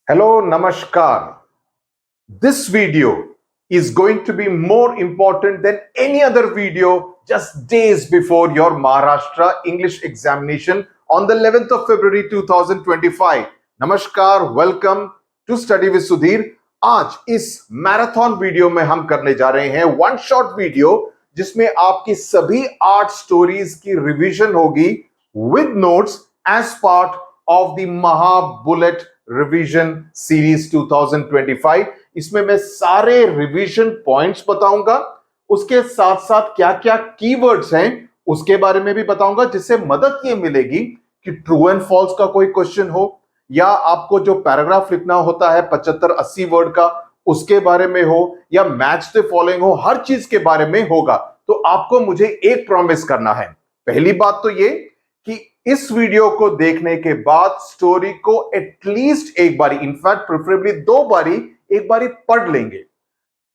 Hello, Namaskar. This video is going to be more important than any other video just days before your Maharashtra English examination on the 11th of February 2025. नमस्कार, welcome to study with Sudhir. आज इस marathon video में हम करने जा रहे हैं one shot video जिसमें आपकी सभी 8 स्टोरीज की रिवीजन होगी with notes as part of the महा बुलेट रिवीजन सीरीज 2025। इसमें मैं सारे रिवीजन पॉइंट्स बताऊंगा, उसके साथ साथ क्या क्या कीवर्ड्स हैं उसके बारे में भी बताऊंगा, जिससे मदद ये मिलेगी कि ट्रू एंड फॉल्स का कोई क्वेश्चन हो या आपको जो पैराग्राफ लिखना होता है 75-80 वर्ड का उसके बारे में हो या मैच द फॉलोइंग हो, हर चीज के बारे में होगा। तो आपको मुझे एक प्रॉमिस करना है। पहली बात तो ये कि इस वीडियो को देखने के बाद स्टोरी को एटलीस्ट एक बारी, इनफैक्ट प्रेफरेबली 2 बारी, एक बारी पढ़ लेंगे।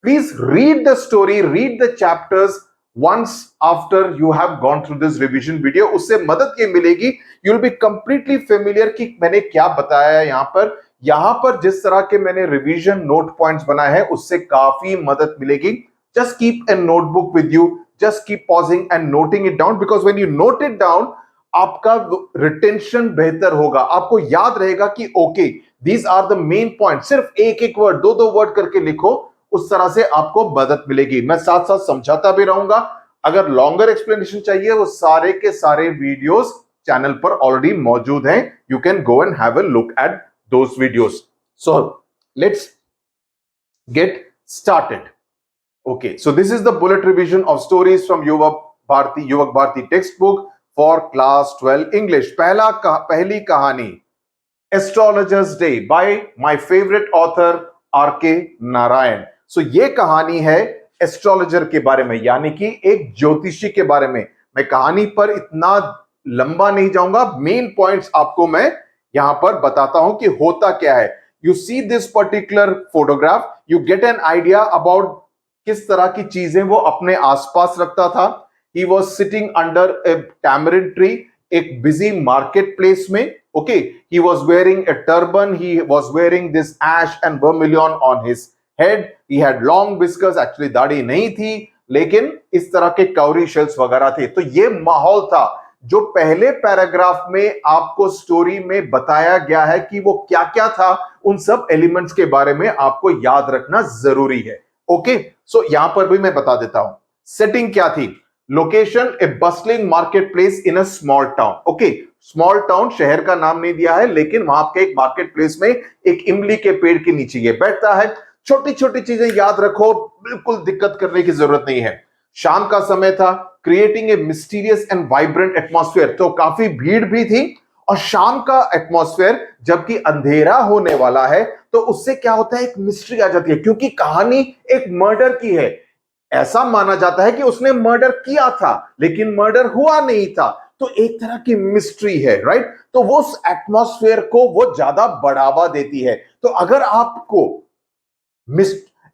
Please read the story, read the chapters once after you have gone through this revision video। उससे मदद ये मिलेगी, you will be completely familiar कि मैंने क्या बताया है यहां पर जिस तरह के मैंने रिवीजन नोट पॉइंट्स बनाए हैं उससे काफी मदद मिलेगी। just keep a notebook with you, just keep pausing and noting it down, because when you note it down आपका रिटेंशन बेहतर होगा, आपको याद रहेगा कि okay these are the main point. सिर्फ एक एक वर्ड, दो वर्ड करके लिखो, उस तरह से आपको मदद मिलेगी। मैं साथ साथ समझाता भी रहूंगा। अगर लॉन्गर एक्सप्लेनेशन चाहिए वो सारे के सारे वीडियोस चैनल पर ऑलरेडी मौजूद हैं, you can go and have a look at those videos. So let's get started. Okay, so this is the bullet revision of stories from Yuvak Bharati textbook for class 12 English. पहली कहानी astrologer's day by my favourite author RK. Narayan. So ये कहानी है astrologer के बारे में, यानी कि एक ज्योतिषी के बारे में। मैं कहानी पर इतना लंबा नहीं जाऊंगा, मेन पॉइंट्स आपको मैं यहां पर बताता हूं कि होता क्या है। You see this particular photograph, you get an idea about किस तरह की चीजें वो अपने आसपास रखता था। He was sitting under a tamarind tree, एक busy marketplace में। Okay, he was wearing a turban, he was wearing this ash and vermilion on his head, he had long whiskers, actually दाढ़ी नहीं थी, लेकिन इस तरह के cowrie shells वगैरह थे। तो ये माहौल था जो पहले पैराग्राफ में आपको स्टोरी में बताया गया है कि वो क्या क्या था। उन सब एलिमेंट्स के बारे में आपको याद रखना जरूरी है। ओके, सो यहां पर भी मैं बता देता हूं सेटिंग क्या थी। Location a bustling market place in a small town. Okay, small town शहर का नाम नहीं दिया है, लेकिन वहां के एक मार्केट प्लेस में एक इमली के पेड़ के नीचे ये बैठता है। छोटी छोटी चीजें याद रखो, बिल्कुल दिक्कत करने की जरूरत नहीं है। शाम का समय था, creating a mysterious and vibrant atmosphere. तो काफी भीड़ भी थी, और शाम का एटमॉस्फेयर जबकि अंधेरा होने वाला है तो उससे क्या होता है, एक मिस्ट्री आ जाती है, क्योंकि कहानी एक मर्डर की है। ऐसा माना जाता है कि उसने मर्डर किया था लेकिन मर्डर हुआ नहीं था, तो एक तरह की मिस्ट्री है, राइट। तो वो उस एटमॉस्फेयर को वो ज्यादा बढ़ावा देती है। तो अगर आपको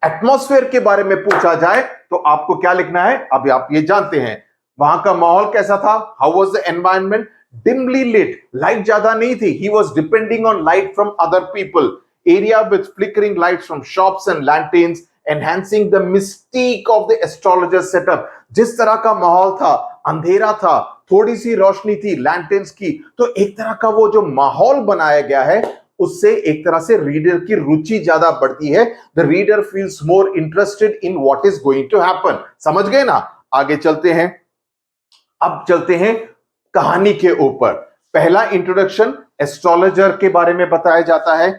एटमॉस्फेयर के बारे में पूछा जाए तो आपको क्या लिखना है, अभी आप ये जानते हैं। वहां का माहौल कैसा था, how was the environment, dimly lit, light ज्यादा नहीं थी, he was depending on light from other people, area with flickering lights from shops and lanterns enhancing the mystique of the astrologer setup। जिस तरह का माहौल था, अंधेरा था, थोड़ी सी रोशनी थी लैंटेन्स की, तो एक तरह का वो जो माहौल बनाया गया है उससे एक तरह से रीडर की रुचि ज्यादा बढ़ती है। The reader feels more interested in what is going to happen. समझ गए ना। आगे चलते हैं, अब चलते हैं कहानी के ऊपर। पहला इंट्रोडक्शन एस्ट्रोलॉजर के बारे में बताया जाता है।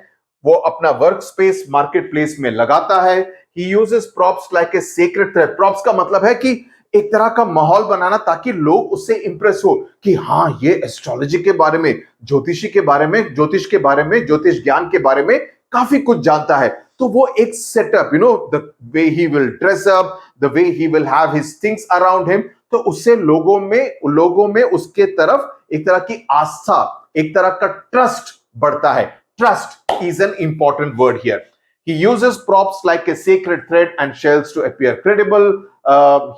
वो अपना वर्क स्पेस मार्केट प्लेस में लगाता है। He uses props like a sacred thread। props का मतलब है कि एक तरह का माहौल बनाना ताकि लोग उससे इंप्रेस हो कि हाँ ये एस्ट्रोलॉजी के बारे में, ज्योतिषी के बारे में, ज्योतिष के बारे में, ज्योतिष ज्ञान के बारे में काफी कुछ जानता है। तो वो एक setup, you know, the way he will dress up, the way he will have his things around him, तो उससे लोगों में उसके तरफ एक तरह की आस्था, एक तरह का ट्रस्ट बढ़ता है। Trust is an important word here. He uses props like a sacred thread and shells to appear credible.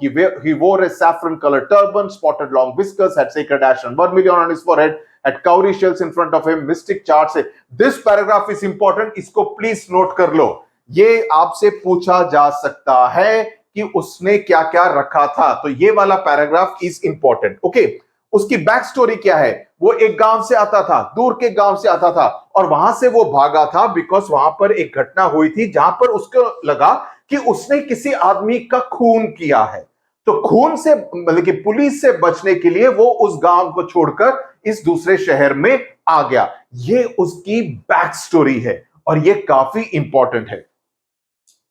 He wore a saffron colored turban, spotted long whiskers, had sacred ash and vermilion on his forehead, at cowrie shells in front of him, mystic charts है. This paragraph is important, इसको please note कर लो. ये आपसे पूछा जा सकता है कि उसने क्या क्या रखा था, तो ये वाला पैराग्राफ इज इंपॉर्टेंट. ओके, उसकी बैक स्टोरी क्या है? वो एक गांव से आता था, दूर के गांव से आता था, और वहां से वो भागा था बिकॉज वहां पर एक घटना हुई थी जहां पर उसको लगा कि उसने किसी आदमी का खून किया है. तो खून से मतलब कि पुलिस से बचने के लिए वो उस गांव को छोड़कर इस दूसरे शहर में आ गया. ये उसकी बैक स्टोरी है और ये काफी इंपॉर्टेंट है.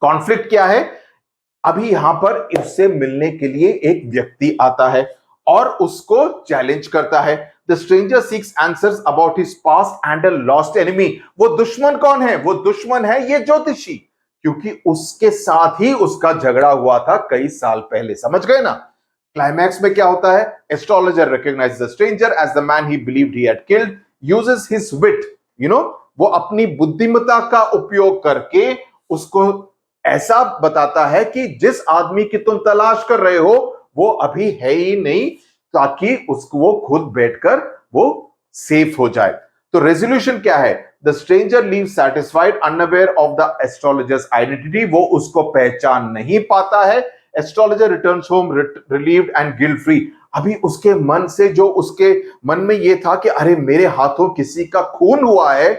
कॉन्फ्लिक्ट क्या है? अभी यहां पर इससे मिलने के लिए एक व्यक्ति आता है और उसको चैलेंज करता है. The stranger seeks answers about his past and a lost enemy. वो दुश्मन कौन है? वो दुश्मन है ये ज्योतिषी, क्योंकि उसके साथ ही उसका झगड़ा हुआ था कई साल पहले. समझ गए ना? क्लाइमैक्स में क्या होता है? Astrologer recognises the stranger as the man he believed he had killed, uses his wit, वो अपनी बुद्धिमत्ता का उपयोग करके उसको ऐसा बताता है कि जिस आदमी की तुम तलाश कर रहे हो वो अभी है ही नहीं, ताकि उसको वो खुद बैठकर वो सेफ हो जाए. तो रेजोल्यूशन क्या है? The stranger leaves satisfied unaware of the astrologers identity. वो उसको पहचान नहीं पाता है. Astrologer returns home relieved and guilt free. अभी उसके मन से जो उसके मन में ये था कि अरे मेरे हाथों किसी का खून हुआ है,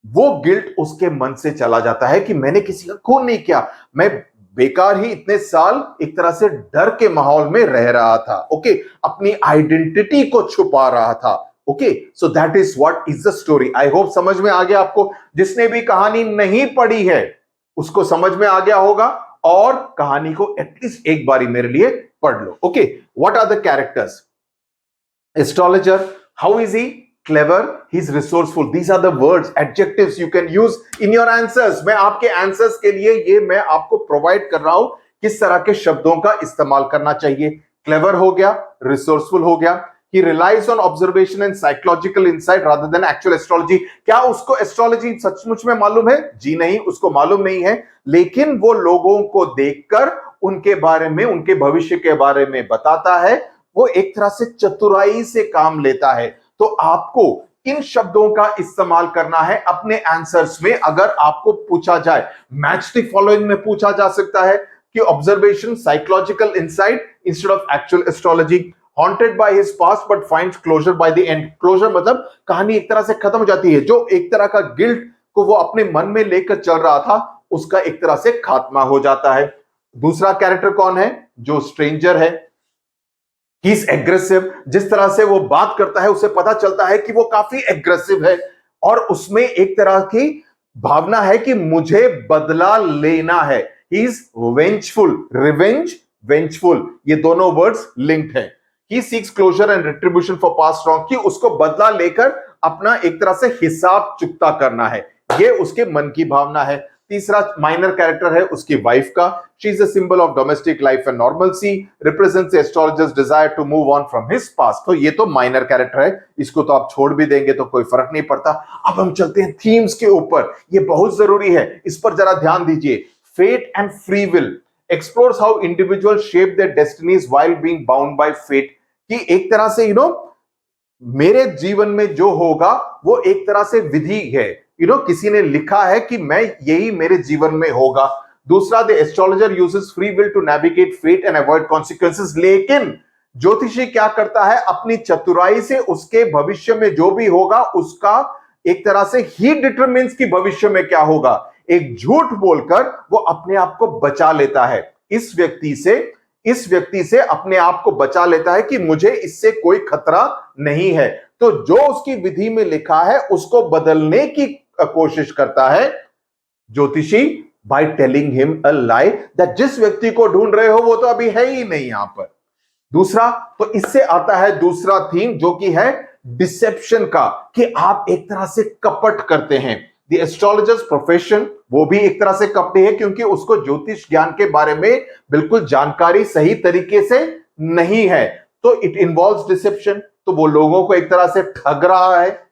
वो गिल्ट उसके मन से चला जाता है कि मैंने किसी का खून नहीं किया, मैं बेकार ही इतने साल एक तरह से डर के माहौल में रह रहा था. ओके, अपनी आइडेंटिटी को छुपा रहा था. Okay, so that is what is the story. I hope समझ में आ गया आपको. जिसने भी कहानी नहीं पढ़ी है उसको समझ में आ गया होगा, और कहानी को एटलीस्ट एक बारी मेरे लिए पढ़ लो. Okay, what are the characters? Astrologer, how is he? Clever, he's resourceful. These are the words, adjectives you can use in your answers. मैं आपके आंसर्स के लिए ये मैं आपको प्रोवाइड कर रहा हूं किस तरह के शब्दों का इस्तेमाल करना चाहिए. क्लेवर हो गया, रिसोर्सफुल हो गया. He relies on observation and psychological insight rather than actual astrology. क्या उसको एस्ट्रोलॉजी सचमुच में मालूम है? जी नहीं, उसको मालूम नहीं है, लेकिन वो लोगों को देखकर उनके बारे में, उनके भविष्य के बारे में बताता है. वो एक तरह से चतुराई से काम लेता है. तो आपको इन शब्दों का इस्तेमाल करना है अपने आंसर्स में. अगर आपको पूछा जाए, मैच द फॉलोइंग में पूछा जा सकता है कि observation, psychological insight instead of actual astrology. Haunted by his past but finds closure by the end. Closure मतलब कहानी एक तरह से खत्म हो जाती है. जो एक तरह का गिल्ट को वो अपने मन में लेकर चल रहा था, उसका एक तरह से खात्मा हो जाता है. दूसरा कैरेक्टर कौन है? जो स्ट्रेंजर है. He is aggressive. जिस तरह से वो बात करता है उसे पता चलता है कि वो काफी एग्रेसिव है, और उसमें एक तरह की भावना है कि मुझे बदला लेना है. He is vengeful. Revenge, vengeful, ये दोनों वर्ड्स लिंक्ड हैं. He seeks closure and retribution for past wrong, कि उसको बदला लेकर अपना एक तरह से हिसाब चुकता करना है. ये उसके मन की भावना है. तीसरा माइनर कैरेक्टर है उसकी वाइफ का. She is a symbol of domestic life and normalcy, represents astrologer's desire to move on from his past. तो ये तो माइनर कैरेक्टर है, इसको तो आप छोड़ भी देंगे तो कोई फर्क नहीं पड़ता. अब हम चलते हैं थीम्स के ऊपर. ये बहुत जरूरी है, इस पर जरा ध्यान दीजिए. Fate and free will explores how individual shape their destinies while being bound by fate. कि एक तरह से मेरे जीवन में जो होगा वो एक तरह से विधि है. किसी ने लिखा है कि मैं यही मेरे जीवन में होगा. दूसरा, the astrologer uses free will to navigate fate and avoid consequences. लेकिन ज्योतिषी क्या करता है? अपनी चतुराई से उसके भविष्य में जो भी होगा उसका एक तरह से ही डिटरमिन्स कि भविष्य में क्या होगा. एक झूठ बोलकर वो अपने आप को बचा लेता है. इस व्यक्ति से अपने आप को बचा लेता है कि मुझे इससे कोई खतरा नहीं है. तो जो उसकी विधि में लिखा है उसको बदलने की कोशिश करता है ज्योतिषी, by telling him a lie that जिस व्यक्ति को ढूंढ रहे हो वो तो अभी है ही नहीं यहां पर. दूसरा, तो इससे आता है दूसरा थीम जो कि है डिसेप्शन का, कि आप एक तरह से कपट करते हैं. द एस्ट्रोलॉजर्स प्रोफेशन, वो भी एक तरह से कपटी है, क्योंकि उसको ज्योतिष ज्ञान के बारे में बिल्कुल जानकारी सही तरीके से नहीं है. तो इट इन्वॉल्व्स डिसेप्शन. तो वो लोगों को एक तरह से ठग रहा है,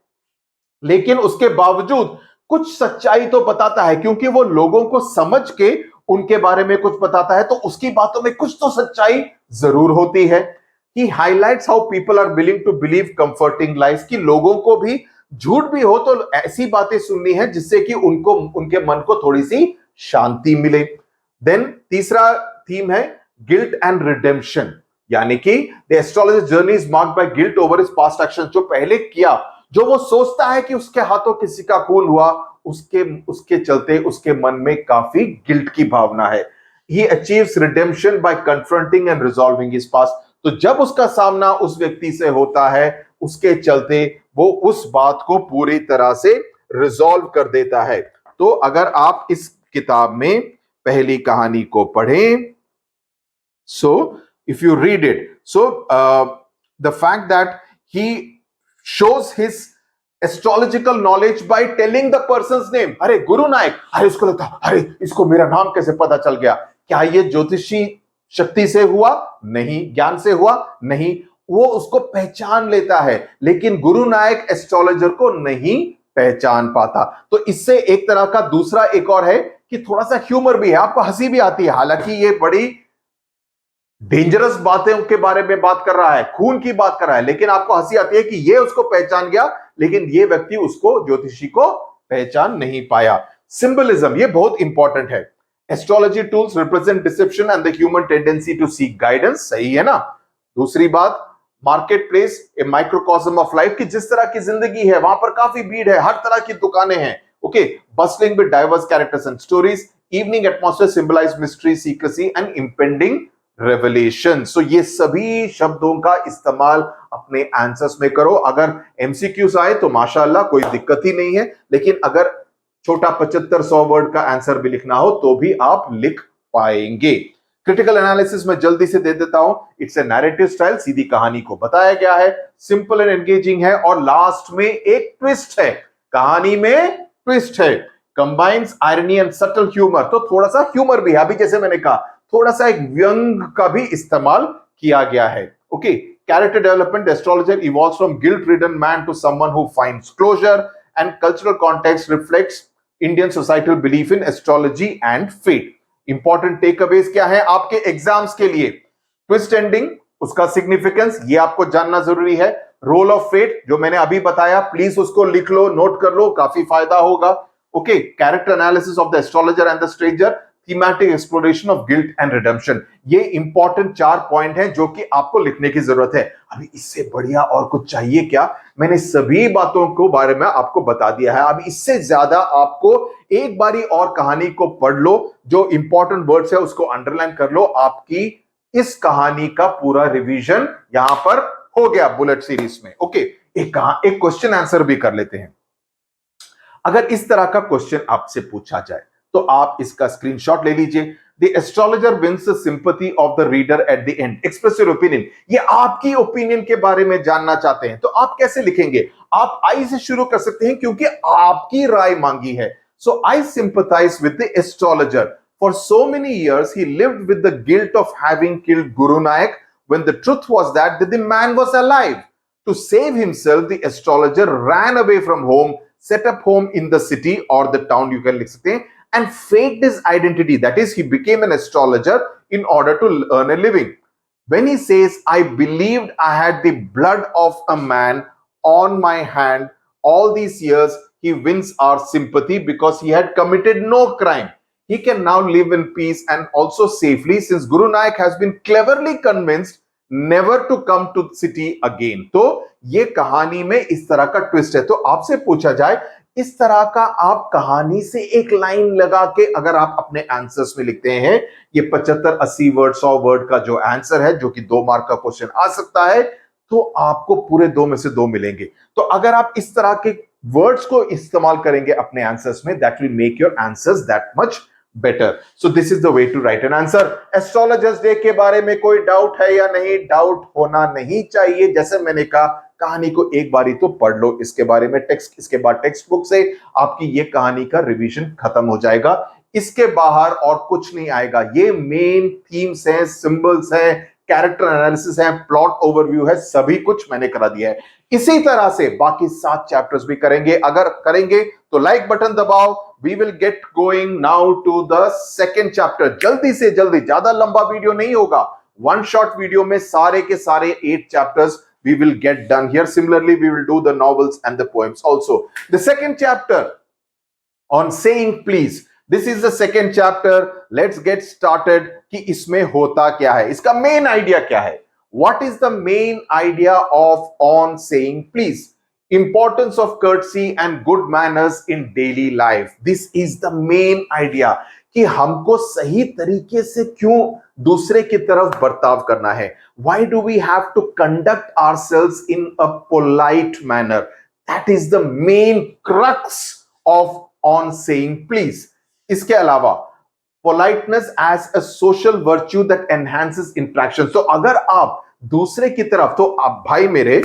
लेकिन उसके बावजूद कुछ सच्चाई तो बताता है, क्योंकि वो लोगों को समझ के उनके बारे में कुछ बताता है, तो उसकी बातों में कुछ तो सच्चाई जरूर होती है. He highlights how people are willing to believe comforting lies, कि लोगों को भी झूठ भी हो तो ऐसी बातें सुननी है जिससे कि उनको उनके मन को थोड़ी सी शांति मिले। देन तीसरा थीम है गिल्ट एंड रिडेम्पशन, यानी कि the astrologer journey is marked by guilt over his past action. जो पहले किया, जो वो सोचता है कि उसके हाथों किसी का खून हुआ, उसके चलते उसके मन में काफी गिल्ट की भावना है। He achieves redemption by confronting and resolving his past. तो जब उसका सामना उस व्यक्ति से होता है, उसके चलते वो उस बात को पूरी तरह से रिजॉल्व कर देता है। तो अगर आप इस किताब में पहली कहानी को पढ़ें, so if you read it, so the fact that he shows his astrological knowledge by telling the persons name. अरे गुरु नायक, अरे उसको लगता अरे इसको मेरा नाम कैसे पता चल गया? क्या ये ज्योतिषी शक्ति से हुआ? नहीं। ज्ञान से हुआ? नहीं। वो उसको पहचान लेता है, लेकिन गुरु नायक एस्ट्रोलॉजर को नहीं पहचान पाता। तो इससे एक तरह का दूसरा एक और है कि थोड़ा सा ह्यूमर भी है, आपको हंसी भी आती है। हालांकि ये बड़ी डेंजरस बातें के बारे में बात कर रहा है, खून की बात कर रहा है, लेकिन आपको हंसी आती है कि ये उसको पहचान गया, लेकिन ये व्यक्ति उसको, ज्योतिषी को पहचान नहीं पाया। सिंबलिज्म, ये बहुत इंपॉर्टेंट है। Astrology tools represent deception and the human tendency to seek guidance. सही है ना? दूसरी बात, market place a microcosm of life, की जिस तरह की जिंदगी है वहां पर काफी भीड़ है, हर तरह की दुकानें हैं। Okay, bustling with diverse characters and stories. Evening atmosphere symbolise mystery, secrecy and impending revelation. So ये सभी शब्दों का इस्तेमाल अपने आंसर्स में करो। अगर एमसीक्यूज आए तो माशाअल्लाह, कोई दिक्कत ही नहीं है, लेकिन अगर छोटा 75-100 वर्ड का आंसर भी लिखना हो तो भी आप लिख पाएंगे। क्रिटिकल एनालिसिस में जल्दी से दे देता हूं। इट्स ए नैरेटिव स्टाइल, सीधी कहानी को बताया गया है, सिंपल एंड एंगेजिंग है, और लास्ट में एक ट्विस्ट है, कहानी में ट्विस्ट है। Combines irony and subtle humour, तो थोड़ा सा ह्यूमर भी है, अभी जैसे मैंने कहा थोड़ा सा एक व्यंग का भी इस्तेमाल किया गया है। Okay, character development, astrologer evolves from guilt ridden man to someone who finds closure, and cultural context reflects Indian societal belief in astrology and fate. Important takeaways क्या है आपके एग्जाम्स के लिए? ट्विस्ट एंडिंग, उसका सिग्निफिकेंस, ये आपको जानना जरूरी है। रोल ऑफ फेट, जो मैंने अभी बताया, प्लीज उसको लिख लो, नोट कर लो, काफी फायदा होगा। Okay, character analysis of the astrologer and the stranger, thematic exploration of guilt and redemption. ये इंपॉर्टेंट 4 पॉइंट हैं जो कि आपको लिखने की जरूरत है। अभी इससे बढ़िया और कुछ चाहिए क्या? मैंने सभी बातों को बारे में आपको बता दिया है। अब इससे ज्यादा आपको एक बारी और कहानी को पढ़ लो, जो इंपॉर्टेंट वर्ड्स है उसको अंडरलाइन कर लो। आपकी इस कहानी का पूरा रिवीजन यहां पर हो गया बुलेट सीरीज में। ओके, एक क्वेश्चन आंसर भी कर लेते हैं। अगर इस तरह का क्वेश्चन आपसे पूछा जाए तो आप इसका स्क्रीनशॉट ले लीजिए। The astrologer wins the sympathy of the reader at the end, express your opinion. ये आपकी ओपिनियन के बारे में जानना चाहते हैं, तो आप कैसे लिखेंगे? आप आई से शुरू कर सकते हैं क्योंकि आपकी राय मांगी है। So I sympathise with the astrologer. For so many years, he lived with the guilt of having killed Guru Nanak when the truth was that the man was alive. To save himself, the astrologer ran away from home, set up home in the city or the town, you can say, and faked his identity. That is, he became an astrologer in order to earn a living. When he says, I believed I had the blood of a man on my hand all these years, he wins our sympathy because he had committed no crime. He can now live in peace and also safely since Guru Nanak has been cleverly convinced never to come to the city again. तो ये कहानी में इस तरह का twist है। तो आपसे पूछा जाए, इस तरह का आप कहानी से एक लाइन लगा के अगर आप अपने आंसर्स में लिखते हैं, ये 75-80 वर्ड 100 वर्ड का जो आंसर है, जो कि 2 मार्क का क्वेश्चन आ सकता है, तो आपको पूरे 2 में से 2 मिलेंगे। तो अगर आप इस तरह के वर्ड्स को इस्तेमाल करेंगे अपने आंसर्स में, that will make your answers that much better. So this is the way to write an answer. Astrologer's day के बारे में कोई डाउट है या नहीं? डाउट होना नहीं चाहिए। जैसे मैंने कहा, कहानी को एक बारी तो पढ़ लो, इसके बारे में टेक्स्ट, इसके बाद टेक्स्ट बुक से आपकी ये कहानी का रिवीजन खत्म हो जाएगा। इसके बाहर और कुछ नहीं आएगा। ये मेन थीम्स हैं, सिंबल्स हैं, कैरेक्टर एनालिसिस है, प्लॉट ओवरव्यू है, सभी कुछ मैंने करा दिया है। इसी तरह से बाकी 7 चैप्टर्स भी करेंगे। अगर करेंगे तो लाइक बटन दबाओ। We will get going now to the second chapter. जल्दी से जल्दी, ज्यादा लंबा वीडियो नहीं होगा, one short video में सारे के सारे 8 chapters we will get done here. Similarly, we will do the novels and the poems also. The second chapter on saying please. This is the second chapter. Let's get started कि इसमें होता क्या है, इसका main idea क्या है. What is the main idea of on saying please? Importance of courtesy and good manners in daily life. This is the main idea कि हमको सही तरीके से क्यों दूसरे की तरफ बर्ताव करना है. Why do we have to conduct ourselves in a polite manner? That is the main crux of on saying please. इसके अलावा politeness as a social virtue that enhances interaction. तो अगर आप दूसरे की तरफ, तो आप भाई मेरे,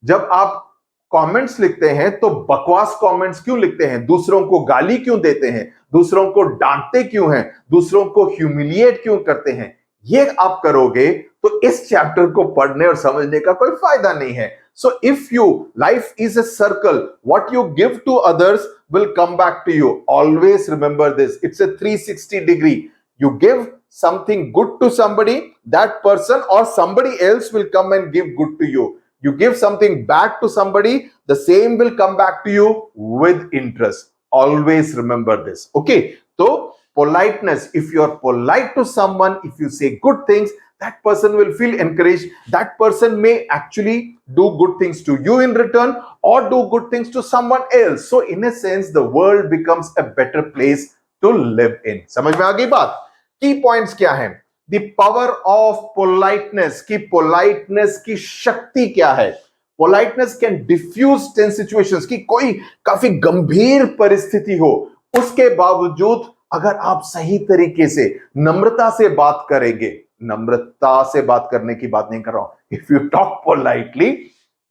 जब आप कमेंट्स लिखते हैं तो बकवास कमेंट्स क्यों लिखते हैं, दूसरों को गाली क्यों देते हैं, दूसरों को डांटते क्यों हैं, दूसरों को ह्यूमिलिएट क्यों करते हैं, ये आप करोगे तो इस चैप्टर को पढ़ने और समझने का कोई फायदा नहीं है. So if you, life is a circle, what you give to others will come back to you. Always remember this. It's a 360 degree. You give something good to somebody, that person or somebody else will come and give good to you. You give something back to somebody, the same will come back to you with interest. Always remember this. Okay. So politeness, if you are polite to someone, if you say good things, that person will feel encouraged. That person may actually do good things to you in return or do good things to someone else. So in a sense, the world becomes a better place to live in. समझ में आ गई बात? Key points क्या हैं? The power of politeness. कि politeness की शक्ति क्या है? Politeness can diffuse tense situations. कि कोई काफी गंभीर परिस्थिति हो, उसके बावजूद अगर आप सही तरीके से नम्रता से बात करेंगे, नम्रता से बात करने की बात नहीं कर रहा हूं, if you talk politely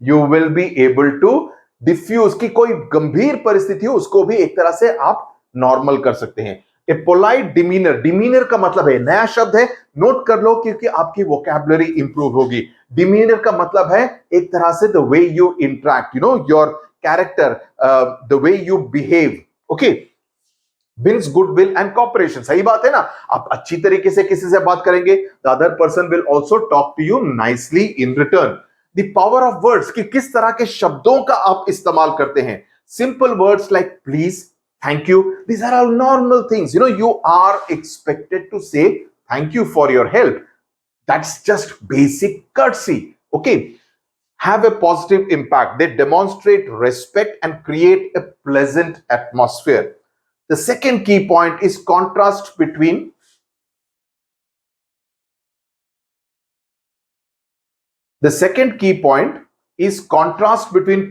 you will be able to defuse, कि कोई गंभीर परिस्थिति हो उसको भी एक तरह से आप नॉर्मल कर सकते हैं. ए पोलाइट डिमीनर, डिमीनर का मतलब है, नया शब्द है, नोट कर लो क्योंकि आपकी वोकैबुलरी इंप्रूव होगी. डिमीनर का मतलब है एक तरह से the way you interact, you know, your character, the way you behave. Okay, wins goodwill and cooperation. सही बात है ना. आप अच्छी तरीके से किसी से बात करेंगे, the other person will also talk to you nicely in return. The power of words, कि किस तरह के शब्दों का आप इस्तेमाल करते हैं. Simple words like please, thank you, these are all normal things. You know, you are expected to say thank you for your help. That's just basic courtesy. Okay. Have a positive impact. They demonstrate respect and create a pleasant atmosphere. The second key point is contrast between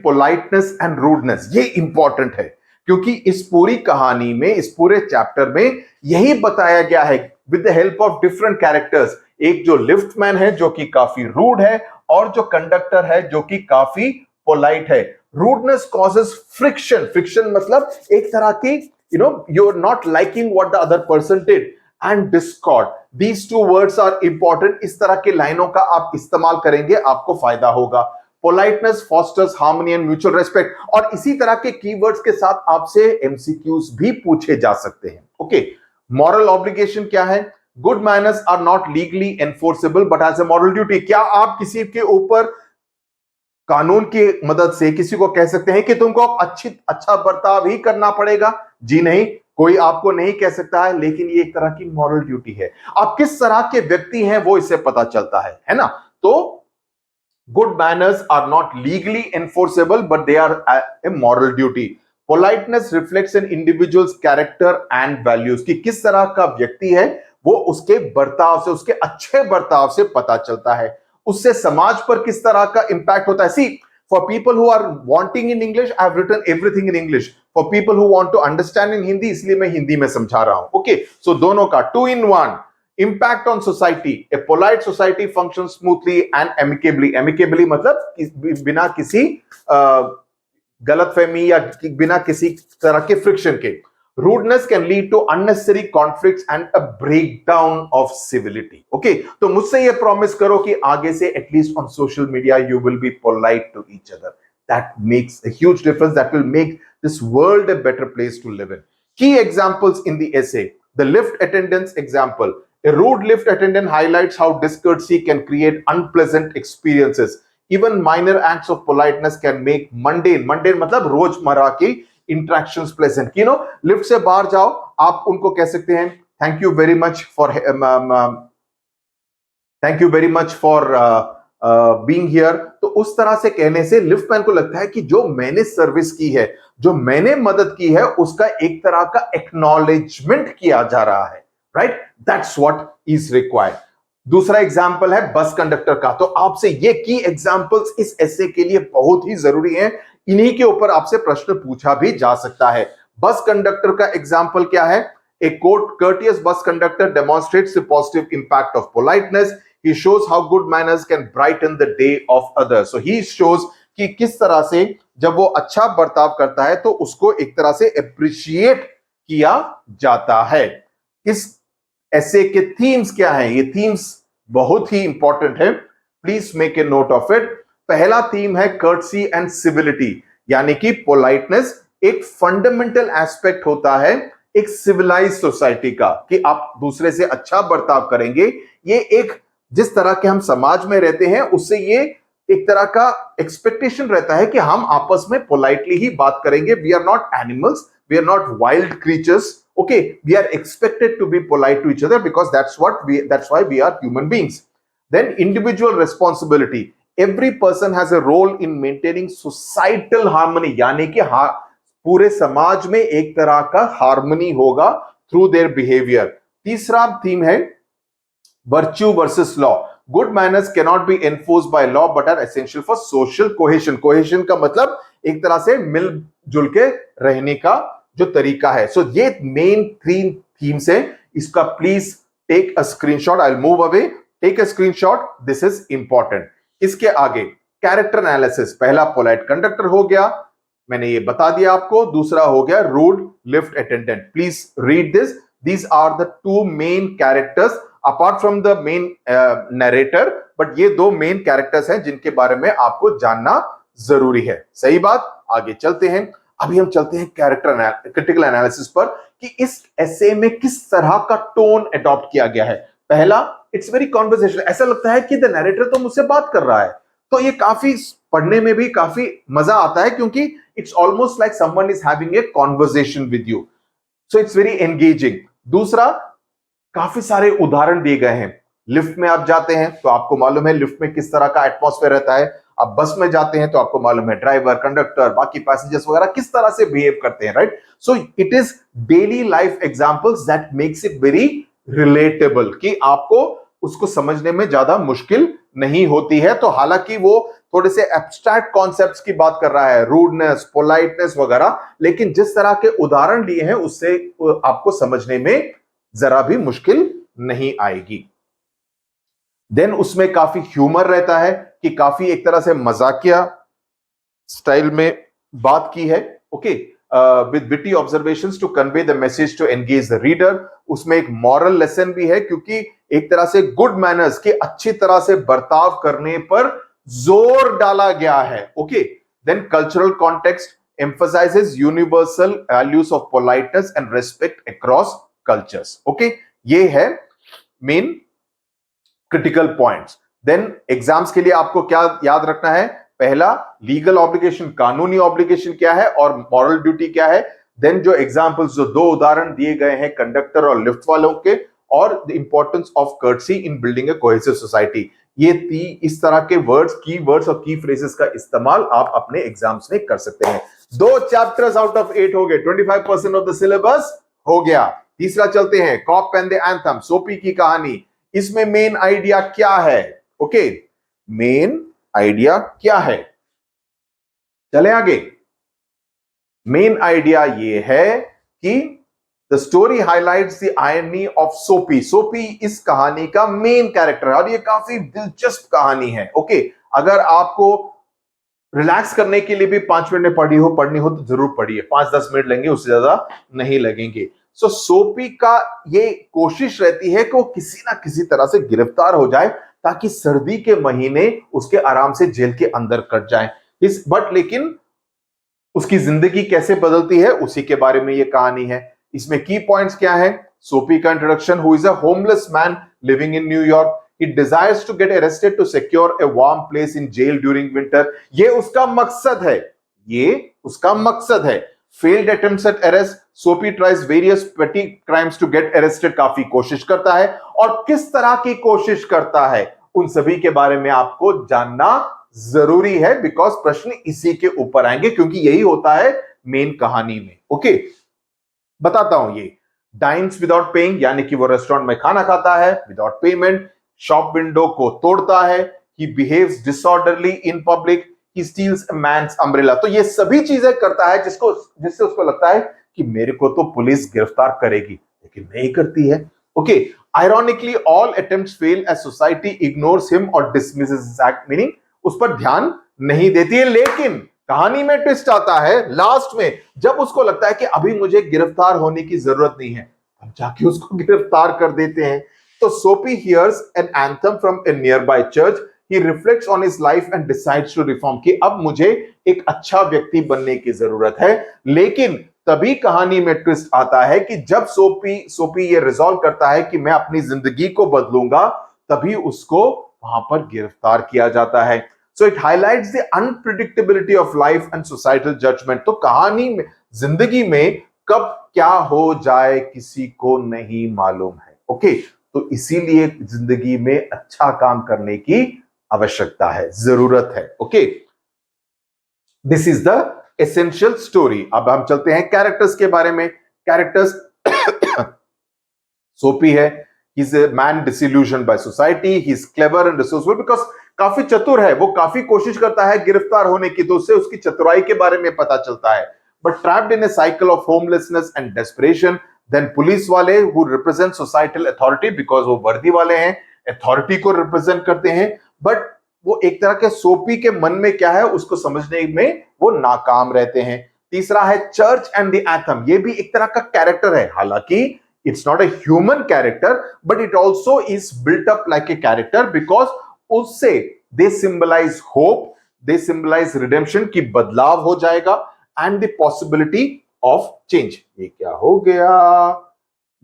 politeness and rudeness. ये important है क्योंकि इस पूरी कहानी में, इस पूरे chapter में यही बताया गया है with the help of different characters. एक जो लिफ्टमैन है जो कि काफी रूड है और जो कंडक्टर है जो कि काफी पोलाइट है. Rudeness causes friction. फ्रिक्शन मतलब एक तरह की, you know, you're not liking what the other person did, and discord. These two words are important. इस तरह के लाइनों का आप इस्तेमाल करेंगे, आपको फायदा होगा. Politeness fosters harmony and mutual respect. और इसी तरह के कीवर्ड्स के साथ आपसे MCQs भी पूछे जा सकते हैं. Okay. Moral obligation क्या है? Good manners are not legally enforceable but as a moral duty. क्या आप किसी के ऊपर कानून की मदद से किसी को कह सकते हैं कि तुमको अच्छा बर्ताव ही करना पड़ेगा? जी नहीं, कोई आपको नहीं कह सकता है, लेकिन ये एक तरह की मॉरल ड्यूटी है. आप किस तरह के व्यक्ति हैं वो इससे पता चलता है ना. तो good manners are not legally enforceable but they are a moral duty. Politeness reflects an individual's character and values, कि किस तरह का व्यक्ति है वो उसके बर्ताव से, उसके अच्छे बर्ताव से पता चलता है. उससे समाज पर किस तरह का इंपैक्ट होता है. सी, for people who are wanting in English, I have written everything in English. For people who want to understand in Hindi, इसलिए मैं हिंदी में समझा रहा हूं. Okay, so दोनों का 2 in 1. Impact on society. A polite society functions smoothly and amicably. Amicably मतलब बिना किसी गलतफहमी या बिना किसी तरह के फ्रिक्शन के. Rudeness can lead to unnecessary conflicts and a breakdown of civility. Okay, तो मुझसे ये प्रॉमिस करो कि आगे से at least on social media you will be polite to each other. That makes a huge difference. That will make this world a better place to live in. Key examples in the essay. The lift attendant's example. A rude lift attendant highlights how discourtesy can create unpleasant experiences. Even minor acts of politeness can make mundane मतलब रोजमर्रा की interactions pleasant. Lift से बाहर जाओ, आप उनको कह सकते हैं thank you very much for being here. तो उस तरह से कहने से लिफ्ट मैन को लगता है कि जो मैंने सर्विस की है, जो मैंने मदद की है, उसका एक तरह का एक्नॉलेजमेंट किया जा रहा है. Right, that's what is required. दूसरा एग्जाम्पल है बस कंडक्टर का. तो आपसे ये की एग्जाम्पल्स इस एसे के लिए बहुत ही जरूरी हैं. इन्हीं के ऊपर आपसे प्रश्न पूछा भी जा सकता है. बस कंडक्टर का एग्जाम्पल क्या है? A courteous bus conductor demonstrates the positive impact of politeness. He shows how good manners can brighten the day of others. So he shows कि किस तरह से जब वो अच्छा बर्ताव करता है तो उसको एक तरह से अप्रिशिएट किया जाता है. इस ऐसे के थीम्स क्या हैं? ये थीम्स बहुत ही इंपॉर्टेंट है. Please make a note of it. पहला थीम है कर्टसी एंड सिविलिटी, यानी कि पोलाइटनेस एक फंडामेंटल एस्पेक्ट होता है एक सिविलाइज सोसाइटी का, कि आप दूसरे से अच्छा बर्ताव करेंगे. ये एक जिस तरह के हम समाज में रहते हैं उससे ये एक तरह का एक्सपेक्टेशन रहता है कि हम आपस में पोलाइटली ही बात करेंगे. We are not animals, we are not wild creatures. Okay, we are expected to be polite to each other because that's why we are human beings. Then individual responsibility. Every person has a role in maintaining societal harmony, यानी कि पूरे समाज में एक तरह का harmony होगा through their behaviour. तीसरा थीम है virtue versus law. Good manners can not be enforced by law but are essential for social cohesion. Cohesion का मतलब एक तरह से मिलजुल के रहने का जो तरीका है. सो ये मेन थ्री थीम्स है. इसका please take a screenshot. I will move away. Take a screenshot, this is important. इसके आगे कैरेक्टर एनालिसिस. पहला पोलाइट कंडक्टर हो गया, मैंने ये बता दिया आपको. दूसरा हो गया rude lift attendant. Please read this. These are the two main characters apart from the main narrator, but ये दो मेन कैरेक्टर्स हैं जिनके बारे में आपको जानना जरूरी है. सही बात. आगे चलते हैं. अभी हम चलते हैं कैरेक्टर क्रिटिकल एनालिसिस पर कि इस एसे में किस तरह का टोन अडॉप्ट किया गया है. पहला, इट्स वेरी कॉन्वर्सेशनल. ऐसा लगता है कि द नरेटर तो मुझसे बात कर रहा है. तो ये काफी पढ़ने में भी काफी मजा आता है क्योंकि it's almost like someone is having a conversation with you. So it's very engaging. दूसरा, काफी सारे उदाहरण दिए गए हैं. लिफ्ट में आप जाते हैं तो आपको मालूम है लिफ्ट में किस तरह का एटमॉस्फेयर रहता है. आप बस में जाते हैं तो आपको मालूम है ड्राइवर, कंडक्टर, बाकी पैसेंजर्स वगैरह किस तरह से बिहेव करते हैं. Right. So it is daily life examples that makes it very relatable, कि आपको उसको समझने में ज्यादा मुश्किल नहीं होती है. तो हालांकि वो थोड़े से एब्स्ट्रैक्ट कॉन्सेप्ट्स की बात कर रहा है, रूडनेस, पोलाइटनेस वगैरह, लेकिन जिस तरह के उदाहरण लिए हैं उससे आपको समझने में जरा भी मुश्किल नहीं आएगी. देन उसमें काफी ह्यूमर रहता है, कि काफी एक तरह से मजाकिया स्टाइल में बात की है. Okay, with witty observations to convey the message to engage the reader. उसमें एक मॉरल लेसन भी है क्योंकि एक तरह से गुड मैनर्स के अच्छी तरह से बर्ताव करने पर जोर डाला गया है. Okay. Then cultural context emphasizes universal values of politeness and respect across cultures. Okay, ये है main critical points. Then exams के लिए आपको क्या याद रखना है? पहला, लीगल ऑब्लिगेशन, कानूनी ऑब्लिगेशन क्या है और मॉरल ड्यूटी क्या है. देन जो एग्जांपल्स, जो दो उदाहरण दिए गए हैं कंडक्टर और लिफ्ट वालों के, और the importance of courtesy in building A cohesive society. ये इस तरह के वर्ड्स, की वर्ड्स और की फ्रेजेस का इस्तेमाल आप अपने एग्जाम्स में कर सकते हैं. 2 चैप्टर्स आउट ऑफ 8 हो गए. 25% ऑफ द सिलेबस हो गया. तीसरा चलते हैं, कॉप एंड द एंथम, सोपी की कहानी. इसमें मेन आइडिया क्या है? ओके, मेन आइडिया क्या है? चले आगे. मेन आइडिया ये है कि the story highlights the irony of सोपी. सोपी इस कहानी का मेन कैरेक्टर है और ये काफी दिलचस्प कहानी है. ओके, अगर आपको रिलैक्स करने के लिए भी 5 मिनट में पढ़नी हो तो जरूर पढ़िए. 5-10 मिनट लेंगे, उससे ज्यादा नहीं लगेंगे. सो सोपी का ये कोशिश रहती है कि वो किसी ना किसी तरह से गिरफ्तार हो जाए ताकि सर्दी के महीने उसके आराम से जेल के अंदर कट जाए. बट लेकिन उसकी जिंदगी कैसे बदलती है उसी के बारे में ये कहानी है. इसमें की पॉइंट्स क्या है? सोपी का introduction, who is a homeless man living in New York, he desires to get arrested to secure a warm place in jail during winter. ये उसका मकसद है, ये उसका मकसद है. failed attempts at arrest, सोपी tries various petty crimes to get arrested, काफी कोशिश करता है, और किस तरह की कोशिश करता है उन सभी के बारे में आपको जानना जरूरी है, बिकॉज प्रश्न इसी के ऊपर आएंगे, क्योंकि यही होता है मेन कहानी में. ओके, बताता हूं. ये डाइन्स विदाउट पेइंग, यानी कि वो रेस्टोरेंट में खाना खाता है विदाउट पेमेंट, शॉप विंडो को तोड़ता है, he behaves disorderly in public, he steals a man's umbrella. तो ये सभी चीजें करता है जिससे उसको लगता है कि मेरे को तो पुलिस गिरफ्तार करेगी, लेकिन नहीं करती है. Okay, ironically all attempts fail as society ignores him or dismisses his act, meaning उस पर ध्यान नहीं देती है. लेकिन कहानी में ट्विस्ट आता है लास्ट में, जब उसको लगता है कि अभी मुझे गिरफ्तार होने की जरूरत नहीं है, अब जाके उसको गिरफ्तार कर देते हैं. तो सोपी hears an anthem from a nearby church. He reflects on his life and decides to reform, कि अब मुझे एक अच्छा व्यक्ति बनने की जरूरत है. लेकिन तभी कहानी में ट्विस्ट आता है कि जब सोपी ये रिजॉल्व करता है कि मैं अपनी जिंदगी को बदलूंगा, तभी उसको वहां पर गिरफ्तार किया जाता है. So it highlights the unpredictability of life and societal judgment. तो कहानी में जिंदगी में कब क्या हो जाए किसी को नहीं मालूम है. ओके, तो इसीलिए जिंदगी में अच्छा काम करने की आवश्यकता है, जरूरत है. Okay, this is the essential story. अब हम चलते हैं कैरेक्टर्स के बारे में. कैरेक्टर्स सोपी है, he is a man disillusioned by society, he is clever and resourceful, because काफी चतुर है, वो काफी कोशिश करता है गिरफ्तार होने की, तो उससे उसकी चतुराई के बारे में पता चलता है. But trapped in a cycle of homelessness and desperation. Then police वाले who represent societal authority, because वो वर्दी वाले हैं, अथॉरिटी को रिप्रेजेंट करते हैं, बट वो एक तरह के सोपी के मन में क्या है उसको समझने में वो नाकाम रहते हैं. तीसरा है चर्च एंड द एथम. ये भी एक तरह का कैरेक्टर है, हालांकि it's not a human character, but it also is built up like a character, because उससे दे सिंबलाइज होप, दे सिंबलाइज रिडेम्पशन, की बदलाव हो जाएगा, and the possibility of change. ये क्या हो गया,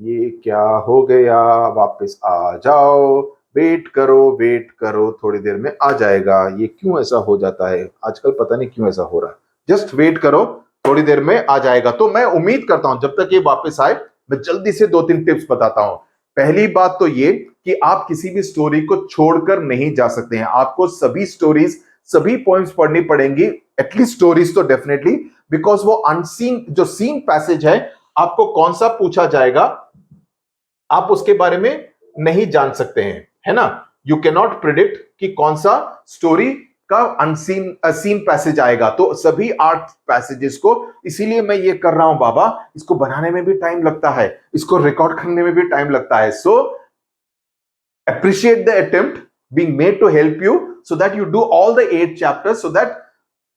ये क्या हो गया, वापस आ जाओ, वेट करो, थोड़ी देर में आ जाएगा. ये क्यों ऐसा हो जाता है आजकल, पता नहीं क्यों ऐसा हो रहा है. जस्ट वेट करो, थोड़ी देर में आ जाएगा. तो मैं उम्मीद करता हूं जब तक ये वापस आए, मैं जल्दी से 2-3 टिप्स बताता हूं. पहली बात तो ये कि आप किसी भी स्टोरी को छोड़कर नहीं जा सकते हैं. आपको सभी स्टोरीज, सभी पॉइंट्स पढ़नी पड़ेंगी, एटलीस्ट स्टोरीज तो डेफिनेटली, बिकॉज वो अनसीन जो सीन पैसेज है, आपको कौन सा पूछा जाएगा आप उसके बारे में नहीं जान सकते हैं, है ना. यू कैन नॉट प्रिडिक्ट कि कौन सा स्टोरी का सीन पैसेज आएगा. तो सभी 8 पैसेजेस को, इसीलिए मैं ये कर रहा हूं बाबा, इसको बनाने में भी टाइम लगता है, इसको रिकॉर्ड करने में भी टाइम लगता है. सो appreciate the attempt being made to help you so that you do all the 8 chapters, so that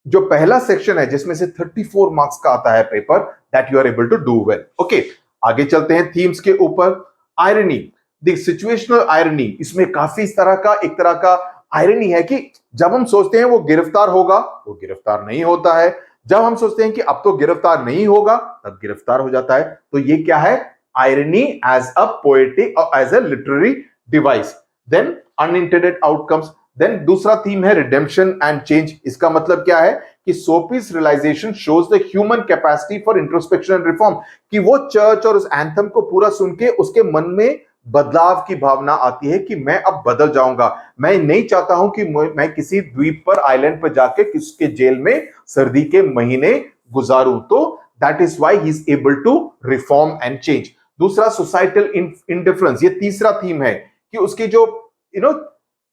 जो पहला सेक्शन है जिसमें से 34 मार्क्स का आता है paper, that you are able to do well. Okay, आगे चलते हैं थीम्स के ऊपर. आयरनी, द सिचुएशनल आयरनी, इसमें काफी एक तरह का आयरनी है कि जब हम सोचते हैं वो गिरफ्तार होगा, वो गिरफ्तार नहीं होता है. जब हम सोचते हैं कि अब तो गिरफ्तार नहीं होगा, तब गिरफ्तार हो जाता है. तो ये क्या है, आयरनी एज अ पोएटिक और as a literary device. Then unintended outcomes. Then दूसरा थीम है रिडेम्पशन एंड चेंज. इसका मतलब क्या है कि Soapy's realisation shows the human capacity for introspection and reform, कि वो चर्च और उस एंथम को पूरा सुन के उसके मन में बदलाव की भावना आती है कि मैं अब बदल जाऊंगा, मैं नहीं चाहता हूं कि मैं किसी द्वीप पर, आइलैंड पर जाके किसके जेल में सर्दी के महीने गुजारूं. तो that is why he is able to reform and change. दूसरा सोसाइटल इंडिफरेंस, ये तीसरा थीम है कि उसकी जो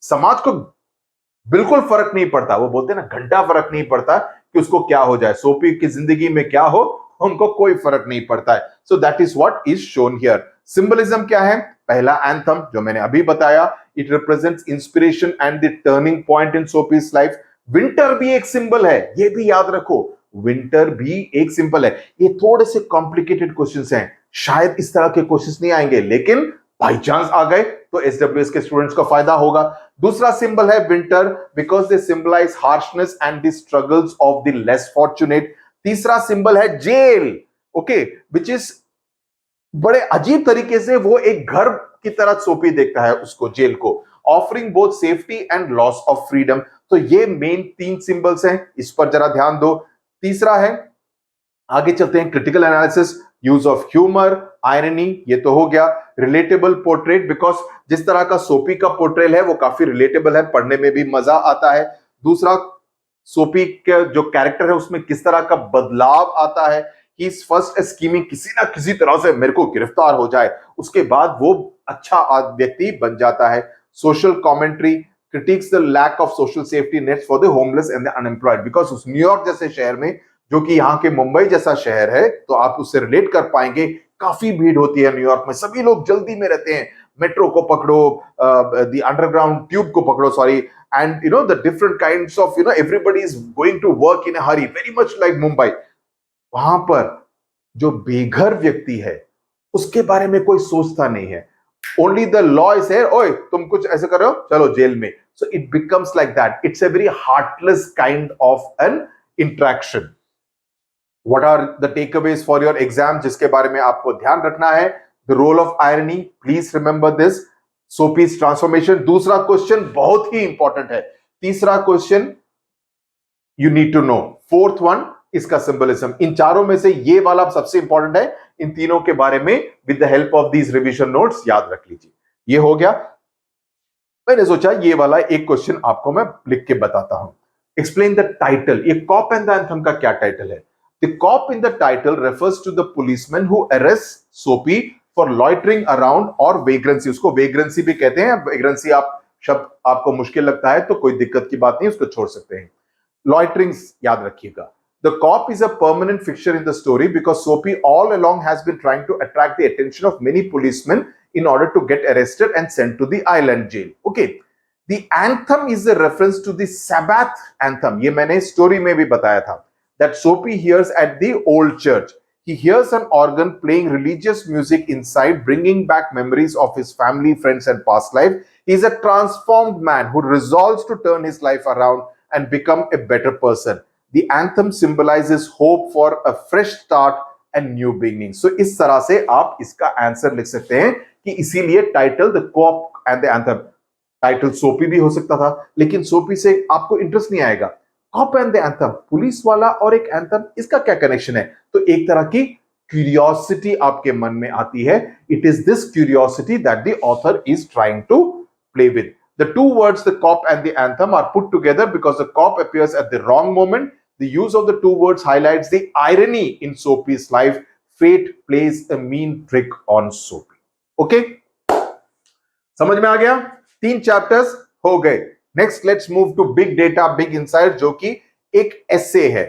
समाज को बिल्कुल फर्क नहीं पड़ता, वो बोलते हैं ना, घंटा फर्क नहीं पड़ता कि उसको क्या हो जाए, सोपी की जिंदगी में क्या हो, उनको कोई फर्क नहीं पड़ता है. So that is what is shown here. Symbolism क्या है, पहला एंथम जो मैंने अभी बताया, it represents inspiration and the turning point in Soapy's life. Winter भी एक सिंबल है, ये भी याद रखो, विंटर भी एक सिंबल है. ये थोड़े से कॉम्प्लिकेटेड क्वेश्चंस हैं, शायद इस तरह के क्वेश्चंस नहीं आएंगे, लेकिन बाई चांस आ गए तो एसडब्ल्यूएस के स्टूडेंट्स को फायदा होगा. दूसरा सिंबल है winter, because they symbolise harshness and the struggles of the less fortunate. तीसरा सिंबल है जेल, ओके, विच इज बड़े अजीब तरीके से वो एक घर की तरह सोपी देखता है उसको, जेल को, offering both safety and loss of freedom. तो ये मेन 3 सिंबल्स हैं, इस पर जरा ध्यान दो। तीसरा है, आगे चलते हैं, critical analysis, use of humour, irony, ये तो हो गया। रिलेटेबल पोर्ट्रेट, बिकॉज जिस तरह का सोपी का पोर्ट्रेल है वो काफी रिलेटेबल है, पढ़ने में भी मजा आता है। दूसरा, सोपी का जो कैरेक्टर है उसमें किस तरह का बदलाव आता है, कि फर्स्ट स्कीमिंग, किसी ना किसी तरह से मेरे को गिरफ्तार हो जाए, उसके बाद वो अच्छा व्यक्ति बन जाता है। Social commentary, critiques the lack of social safety nets for the homeless and the unemployed, because उस न्यूयॉर्क जैसे शहर में, जो कि यहाँ के मुंबई जैसा शहर है, तो आप उससे रिलेट कर पाएंगे, काफी भीड़ होती है न्यूयॉर्क में, सभी लोग जल्दी में रहते हैं, मेट्रो को पकड़ो, द अंडरग्राउंड ट्यूब को पकड़ो, sorry, and the different kinds of everybody is going to work in a hurry, very much like Mumbai. वहां पर जो बेघर व्यक्ति है उसके बारे में कोई सोचता नहीं है, ओनली द लॉ इज है, ओए तुम कुछ ऐसे कर रहे हो चलो जेल में। So it becomes like that, it's a very heartless kind of an interaction. What are the takeaways for your exam, जिसके बारे में आपको ध्यान रखना है? The role of irony, please remember this, Soapy's transformation. दूसरा क्वेश्चन बहुत ही इंपॉर्टेंट है, तीसरा question you need to know, fourth one इसका सिंबलिज्म। इन चारों में से ये वाला सबसे इंपॉर्टेंट है, इन तीनों के बारे में with the help of these revision notes याद रख लीजिए। ये हो गया। मैंने सोचा ये वाला एक क्वेश्चन आपको मैं लिख के बताता हूं। एक्सप्लेन द टाइटल, ये कॉप एंड द एंथम का क्या टाइटल है? The cop in the title refers to the policeman who arrest Soapy for loitering around और वेग्रेंसी। उसको वेग्रेंसी भी कहते हैं, वेग्रेंसी आप शब्द आपको मुश्किल लगता है तो कोई दिक्कत की बात नहीं, उसको छोड़ सकते हैं। लॉइटरिंग्स याद रखिएगा। The cop is a permanent fixture in the story because Soapy all along has been trying to attract the attention of many policemen in order to get arrested and sent to the island jail. Okay. The anthem is a reference to the Sabbath anthem. ये मैंने story में भी बताया था, that Soapy hears at the old church. He hears an organ playing religious music inside, bringing back memories of his family, friends, and past life. He is a transformed man who resolves to turn his life around and become a better person. The anthem symbolizes hope for a fresh start and new beginning. So इस तरह से आप इसका answer लिख सकते हैं कि इसीलिए title the cop and the anthem. Title Soapy भी हो सकता था, लेकिन सोपी से आपको इंटरेस्ट नहीं आएगा। Cop and the anthem, police वाला और एक एंथम, इसका क्या कनेक्शन है? तो एक तरह की क्यूरियोसिटी आपके मन में आती है। It is this curiosity that the author is trying to play with. The two words, the cop and the anthem, are put together because the cop appears at the wrong moment. The use of the two words highlights the irony in Soapy's life. Fate plays a mean trick on Soapy. Okay? समझ में आ गया? 3 chapters हो गए। Next let's move to big data big insight, जो कि एक एसे है।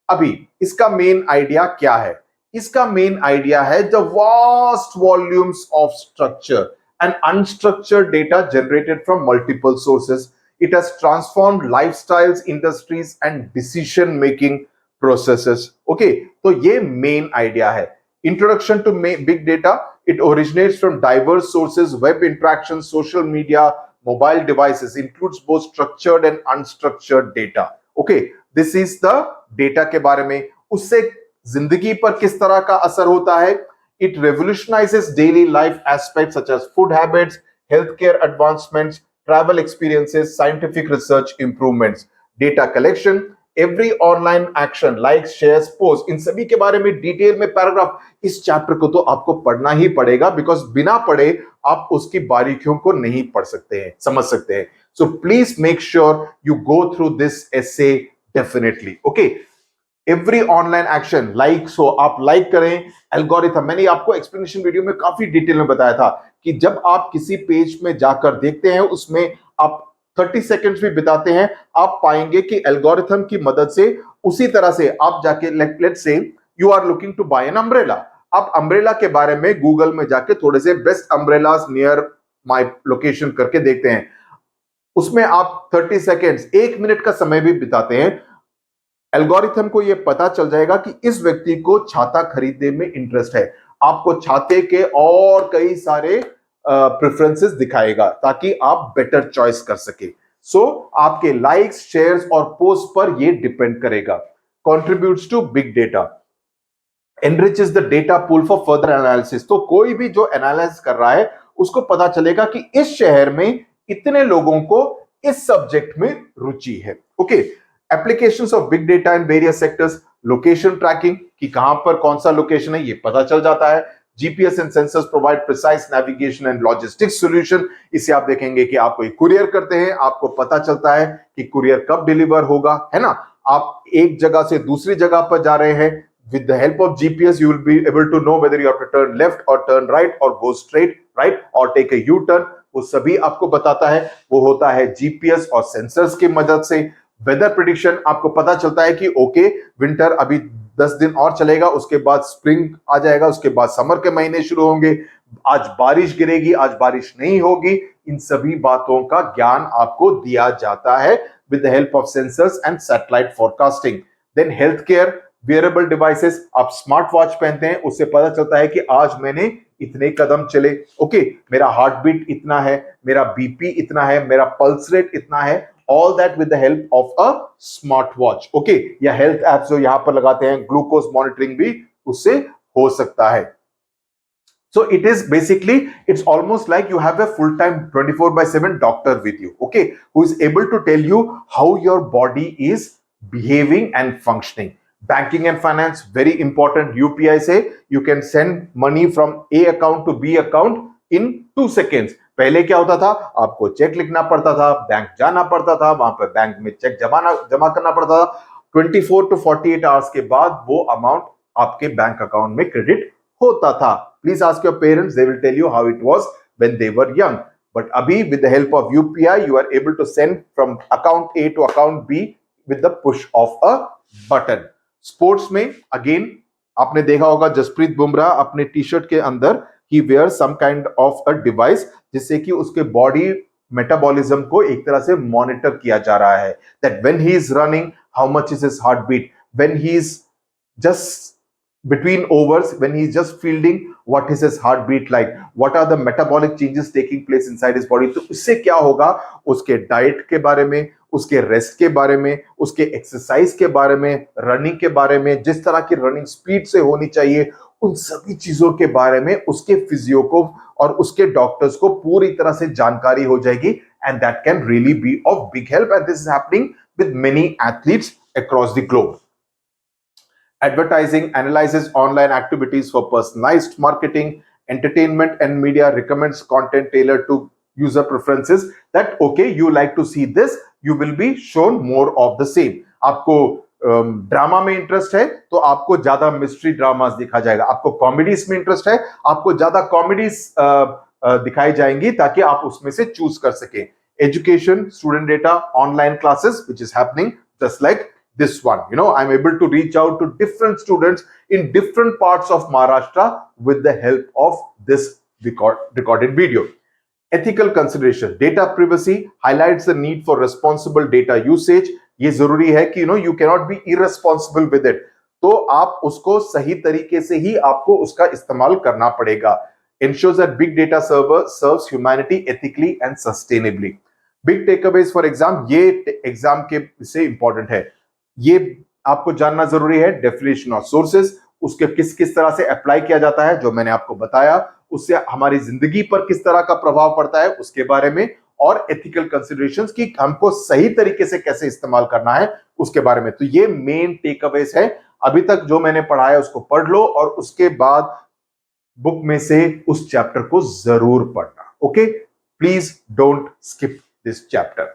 अभी इसका मेन आइडिया क्या है? इसका मेन आइडिया है the vast volumes of structure and unstructured data generated from multiple sources. It has transformed lifestyles, industries, and decision making processes. Okay, तो ये main idea है. Introduction to big data. It originates from diverse sources, web interactions, social media, mobile devices, includes both structured and unstructured data. Okay, this is the data के बारे में। उससे जिंदगी पर किस तरह का असर होता है? It revolutionizes daily life aspects such as food habits, healthcare advancements, travel experiences, scientific research improvements, data collection, every online action, likes, shares, posts, इन सभी के बारे में डिटेल में पैराग्राफ। इस चैप्टर को तो आपको पढ़ना ही पड़ेगा, बिकॉज बिना पढ़े आप उसकी बारीकियों को नहीं पढ़ सकते हैं, समझ सकते हैं। So please make sure you go through this essay definitely. Okay, every online action, likes हो, आप लाइक करें, एल्गोरिथम, मैंने आपको एक्सप्लेनेशन वीडियो में काफी डिटेल में बताया था कि जब आप किसी पेज में जाकर देखते हैं, उसमें आप 30 सेकंड्स भी बिताते हैं, आप पाएंगे कि एल्गोरिथम की मदद से उसी तरह से आप जाके, let's say you are looking to buy an umbrella, आप अम्ब्रेला के बारे में गूगल में जाके थोड़े से best umbrellas near my location करके देखते हैं, उसमें आप 30 सेकंड्स, 1 मिनट का समय भी बिताते हैं, एल्गोरिथम को यह पता चल जाएगा कि इस व्यक्ति को छाता खरीदने में इंटरेस्ट है, आपको छाते के और कई सारे प्रेफरेंसेस दिखाएगा ताकि आप बेटर चॉइस कर सके। सो आपके लाइक्स, शेयर्स और पोस्ट पर यह डिपेंड करेगा। Contributes to big data. enriches the data pool for further analysis. तो कोई भी जो एनालाइज कर रहा है उसको पता चलेगा कि इस शहर में इतने लोगों को इस सब्जेक्ट में रुचि है. Okay, applications of big data in various sectors, location tracking कि कहां पर कौन सा लोकेशन है ये पता चल जाता है. GPS and sensors provide precise navigation and logistics solution. इसे आप देखेंगे कि आप कोई कुरियर करते हैं, आपको पता चलता है कि कुरियर कब डिलीवर होगा, है ना. आप एक जगह से दूसरी जगह पर जा रहे हैं, with the help of GPS you will be able to know whether you have to turn left or turn right or go straight right or take a U-turn. वो सभी आपको बताता है. वो होता है जीपीएस और सेंसर्स की मदद से. वेदर प्रिडिक्शन आपको पता चलता है कि ओके विंटर अभी 10 दिन और चलेगा, उसके बाद स्प्रिंग आ जाएगा, उसके बाद समर के महीने शुरू होंगे, आज बारिश गिरेगी, आज बारिश नहीं होगी. इन सभी बातों का ज्ञान आपको दिया जाता है with the help of sensors and satellite forecasting. Then healthcare, wearable devices, आप स्मार्ट वॉच पहनते हैं, उससे पता चलता है कि आज मैंने इतने कदम चले, ओके, मेरा हार्ट बीट इतना है, मेरा बीपी इतना है, मेरा पल्स रेट इतना है. All that with the help of a smart watch. Okay, या हेल्थ एप्स जो यहां पर लगाते हैं, ग्लूकोज मॉनिटरिंग भी उससे हो सकता है. So it is basically, it's almost like you have a full-time 24/7 doctor with you, okay, who is able to tell you how your body is behaving and functioning. Banking and finance, very important. UPI से you can send money from A account to B account in 2 seconds. पहले क्या होता था, आपको check लिखना पड़ता था, bank जाना पड़ता था, वहां पर बैंक में चेक जमा करना पड़ता था. 24 to 48 आवर्स के बाद वो अमाउंट आपके बैंक अकाउंट में क्रेडिट होता था. Please ask your parents, they will tell you how it was when they were young. But abhi, with the help of UPI, you are able to send from account A to account B with the push of a button. Sports में again आपने देखा होगा जसप्रीत बुमराह अपने T shirt के अंदर he wears some kind of a device जिससे कि उसके बॉडी मेटाबॉलिज्म को एक तरह से मॉनिटर किया जा रहा है. That when he is running, how much is his heartbeat? When he is just between overs, when he's just fielding, what is his heartbeat like, what are the metabolic changes taking place inside his body. तो इससे क्या होगा, उसके diet के बारे में, उसके rest के बारे में, उसके एक्सरसाइज के बारे में, रनिंग के बारे में, जिस तरह की रनिंग स्पीड से होनी चाहिए, उन सभी चीजों के बारे में उसके फिजियो को और उसके डॉक्टर्स को पूरी तरह से जानकारी हो जाएगी. And that can really be of big help. And this is happening with many athletes across the globe. Advertising analyzes online activities for personalized marketing. Entertainment and media recommends content tailored to user preferences. That okay, you like to see this, you will be shown more of the same. आपको drama में interest है तो आपको ज्यादा mystery dramas दिखा जाएगा. आपको comedies में इंटरेस्ट है, आपको ज्यादा कॉमेडीज दिखाई जाएंगी ताकि आप उसमें से चूज कर सके. Education, student data, online classes which is happening just like this one. You know, I'm able to reach out to different students in different parts of Maharashtra with the help of this recorded video. Ethical consideration, data privacy highlights the need for responsible data usage. ये जरूरी है कि you cannot be irresponsible with it. तो आप उसको सही तरीके से ही आपको उसका इस्तेमाल करना पड़ेगा. Ensures that big data serves humanity ethically and sustainably. Big takeaways for exam, ये एग्जाम के से इंपॉर्टेंट है. ये आपको जानना जरूरी है. डेफिनेशन ऑफ सोर्सेस, उसके किस किस तरह से अप्लाई किया जाता है, जो मैंने आपको बताया, उससे हमारी जिंदगी पर किस तरह का प्रभाव पड़ता है उसके बारे में, और एथिकल कंसिडरेशंस की हमको सही तरीके से कैसे इस्तेमाल करना है उसके बारे में. तो ये मेन टेकअवेज है. अभी तक जो मैंने पढ़ाया उसको पढ़ लो और उसके बाद बुक में से उस चैप्टर को जरूर पढ़ना. Okay, please don't skip this chapter.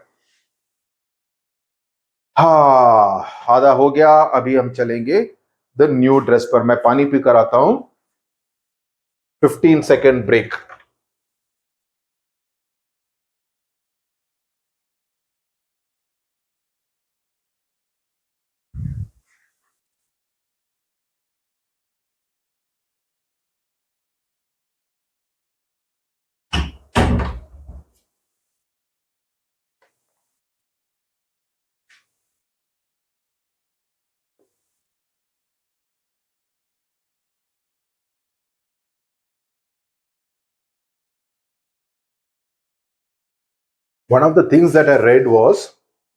हाँ, आधा हो गया. अभी हम चलेंगे द न्यू ड्रेस पर. मैं पानी पी कर आता हूं. 15 second break. One of the things that I read was,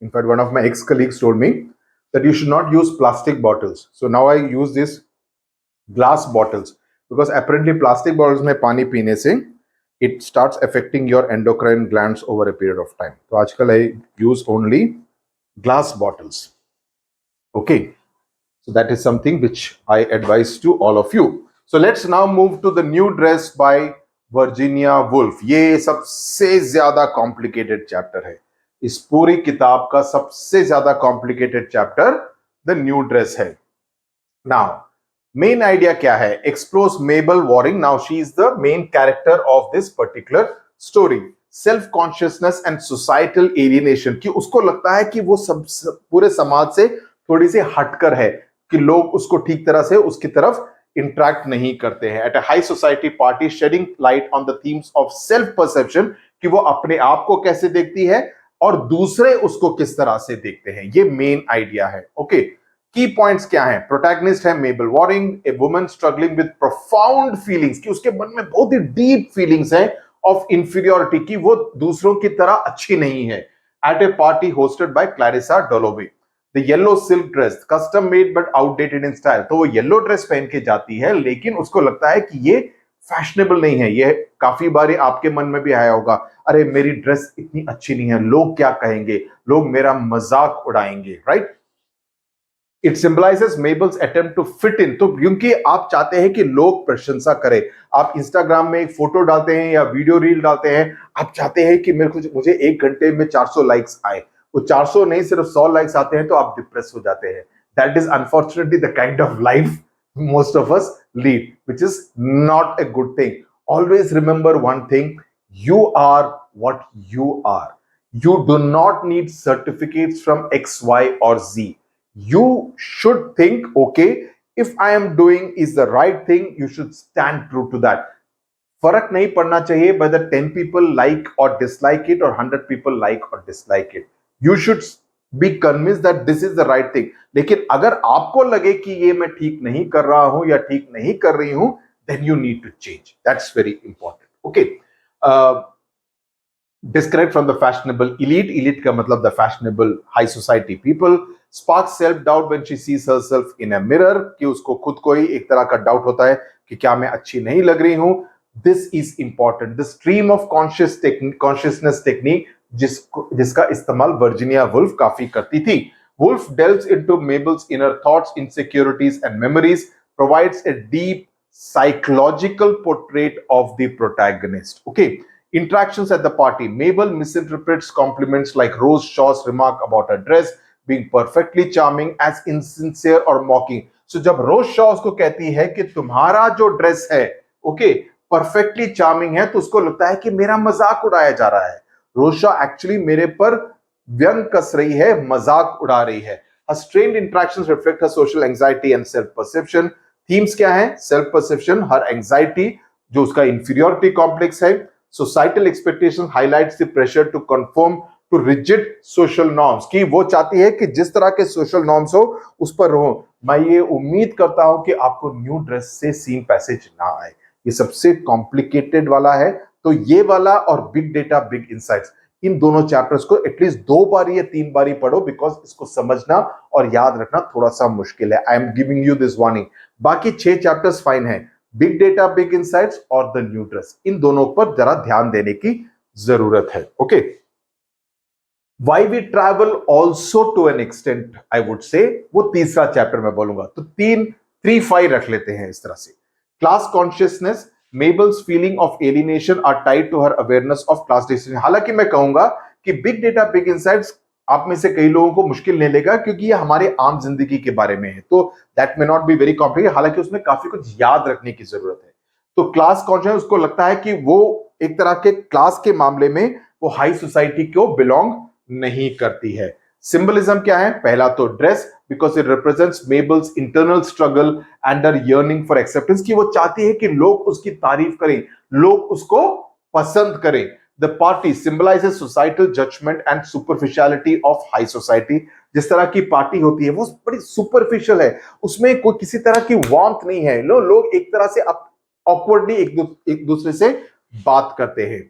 in fact, one of my ex-colleagues told me that you should not use plastic bottles. So now I use this glass bottles, because apparently plastic bottles में पानी पीने से it starts affecting your endocrine glands over a period of time. तो आजकल I use only glass bottles. Okay, so that is something which I advise to all of you. So let's now move to the new dress by Virginia Woolf. ये सबसे ज्यादा complicated chapter है. इस पूरी किताब का सबसे ज्यादा complicated chapter the new dress है. नाउ मेन आइडिया क्या है? Explores मेबल warring. Now she is the main character of this particular story. Self consciousness and societal alienation, कि उसको लगता है कि वो सब पूरे समाज से थोड़ी सी हटकर है, कि लोग उसको ठीक तरह से उसकी तरफ इंटरेक्ट नहीं करते हैं. At a high society party shedding light on the themes of self perception, कि वो अपने आप को कैसे देखती है और दूसरे उसको किस तरह से देखते हैं. ये मेन आइडिया है. ओके, की पॉइंट्स क्या हैं? प्रोटैगनिस्ट है Mabel Waring, a woman struggling with profound feelings, कि उसके मन में बहुत ही डीप फीलिंग्स हैं ऑफ इंफीरियोरिटी, की वो दूसरों की तरह अच्छी नहीं है. At a party hosted by Clarissa Dalloway. The yellow silk dress, custom made but outdated in style. तो वो येलो ड्रेस पहन के जाती है, लेकिन उसको लगता है कि ये फैशनेबल नहीं है. ये काफी बार आपके मन में भी आया होगा, अरे मेरी ड्रेस इतनी अच्छी नहीं है, लोग क्या कहेंगे, लोग मेरा मजाक उड़ाएंगे, right? It symbolises Mabel's attempt to fit in. तो क्योंकि आप चाहते हैं कि लोग प्रशंसा करें, आप इंस्टाग्राम में एक फोटो डालते हैं या वीडियो रील डालते हैं, आप चाहते हैं कि मुझे 1 घंटे में 400 लाइक्स आए. वो 400 नहीं, सिर्फ 100 लाइक्स आते हैं तो आप डिप्रेस हो जाते हैं. That is unfortunately the kind of life most of us lead, which is not a good thing. Always remember one thing: you are what you are. You do not need certificates from X, Y, or Z. You should think, okay, if I am doing is the right thing, you should stand true to that. फर्क नहीं पड़ना चाहिए whether 10 people like or dislike it or 100 people like or dislike it. You should be convinced that this is the right thing. लेकिन अगर आपको लगे कि ये मैं ठीक नहीं कर रहा हूं या ठीक नहीं कर रही हूं, then you need to change. That's very important. Okay. Disconnect from the fashionable elite. Elite का मतलब the fashionable high society people. Sparks self-doubt when she sees herself in a mirror, कि उसको खुद को ही एक तरह का डाउट होता है कि क्या मैं अच्छी नहीं लग रही हूं. This is important. The stream of consciousness technique, जिसका इस्तेमाल वर्जीनिया वुल्फ काफी करती थी. Woolf delves into Mabel's inner thoughts, insecurities, and memories, provides a deep psychological portrait of the protagonist. Okay. Interactions at the party. Mabel misinterprets compliments like Rose Shaw's remark about her dress being perfectly charming as insincere or mocking. So जब रोज शॉ उसको कहती है कि तुम्हारा जो dress है, okay, perfectly charming है, तो उसको लगता है कि मेरा मजाक उड़ाया जा रहा है. रोज शॉ एक्चुअली मेरे पर व्यंग कस रही है, मजाक उड़ा रही है. Her strained interactions reflect her social anxiety and self-perception. Themes क्या है? Self-perception, her anxiety, जो उसका inferiority complex है. Societal expectation highlights the pressure to conform to rigid social norms, कि वो चाहती है कि जिस तरह के social norms हो उस पर रहो. मैं ये उम्मीद करता हूं कि आपको न्यू ड्रेस से सीन पैसेज ना आए. ये सबसे कॉम्प्लिकेटेड वाला है. तो ये वाला और बिग डेटा बिग इनसाइट्स, इन दोनों चैप्टर्स को एटलीस्ट 2 बार या 3 बार ही पढ़ो, बिकॉज इसको समझना और याद रखना थोड़ा सा मुश्किल है. I am giving you this warning. बाकी 6 चैप्टर्स फाइन है. बिग डेटा बिग इनसाइट्स और द न्यू ड्रेस, इन दोनों पर जरा ध्यान देने की जरूरत है. Okay. Why we travel also to an extent, I would say, वो तीसरा चैप्टर में बोलूंगा. तो 3-5 रख लेते हैं इस तरह से. Class consciousness. Mabel's feeling of alienation are tied to her awareness of class distinction. हालांकि मैं कहूंगा कि बिग डेटा बिग इनसाइट्स आप में से कई लोगों को मुश्किल नहीं लेगा, क्योंकि ये हमारे आम जिंदगी के बारे में है, तो that may not be very complicated. हालांकि उसमें काफी कुछ याद रखने की जरूरत है. तो क्लास कॉन्शियस, उसको लगता है कि वो एक तरह के क्लास के मामले में वो हाई सोसाइटी को बिलोंग नहीं करती है. सिंबलिज्म क्या है? पहला तो dress, because it represents Mabel's internal struggle and her yearning for acceptance, की वो चाहती है कि लोग उसकी तारीफ करें, लोग उसको पसंद करें. The party symbolises societal judgement and superficiality of high society. जिस तरह की पार्टी होती है वो बड़ी सुपरफिशियल है, उसमें कोई किसी तरह की वार्मथ नहीं है. लोग एक तरह से ऑकवर्डली एक दूसरे से बात करते हैं.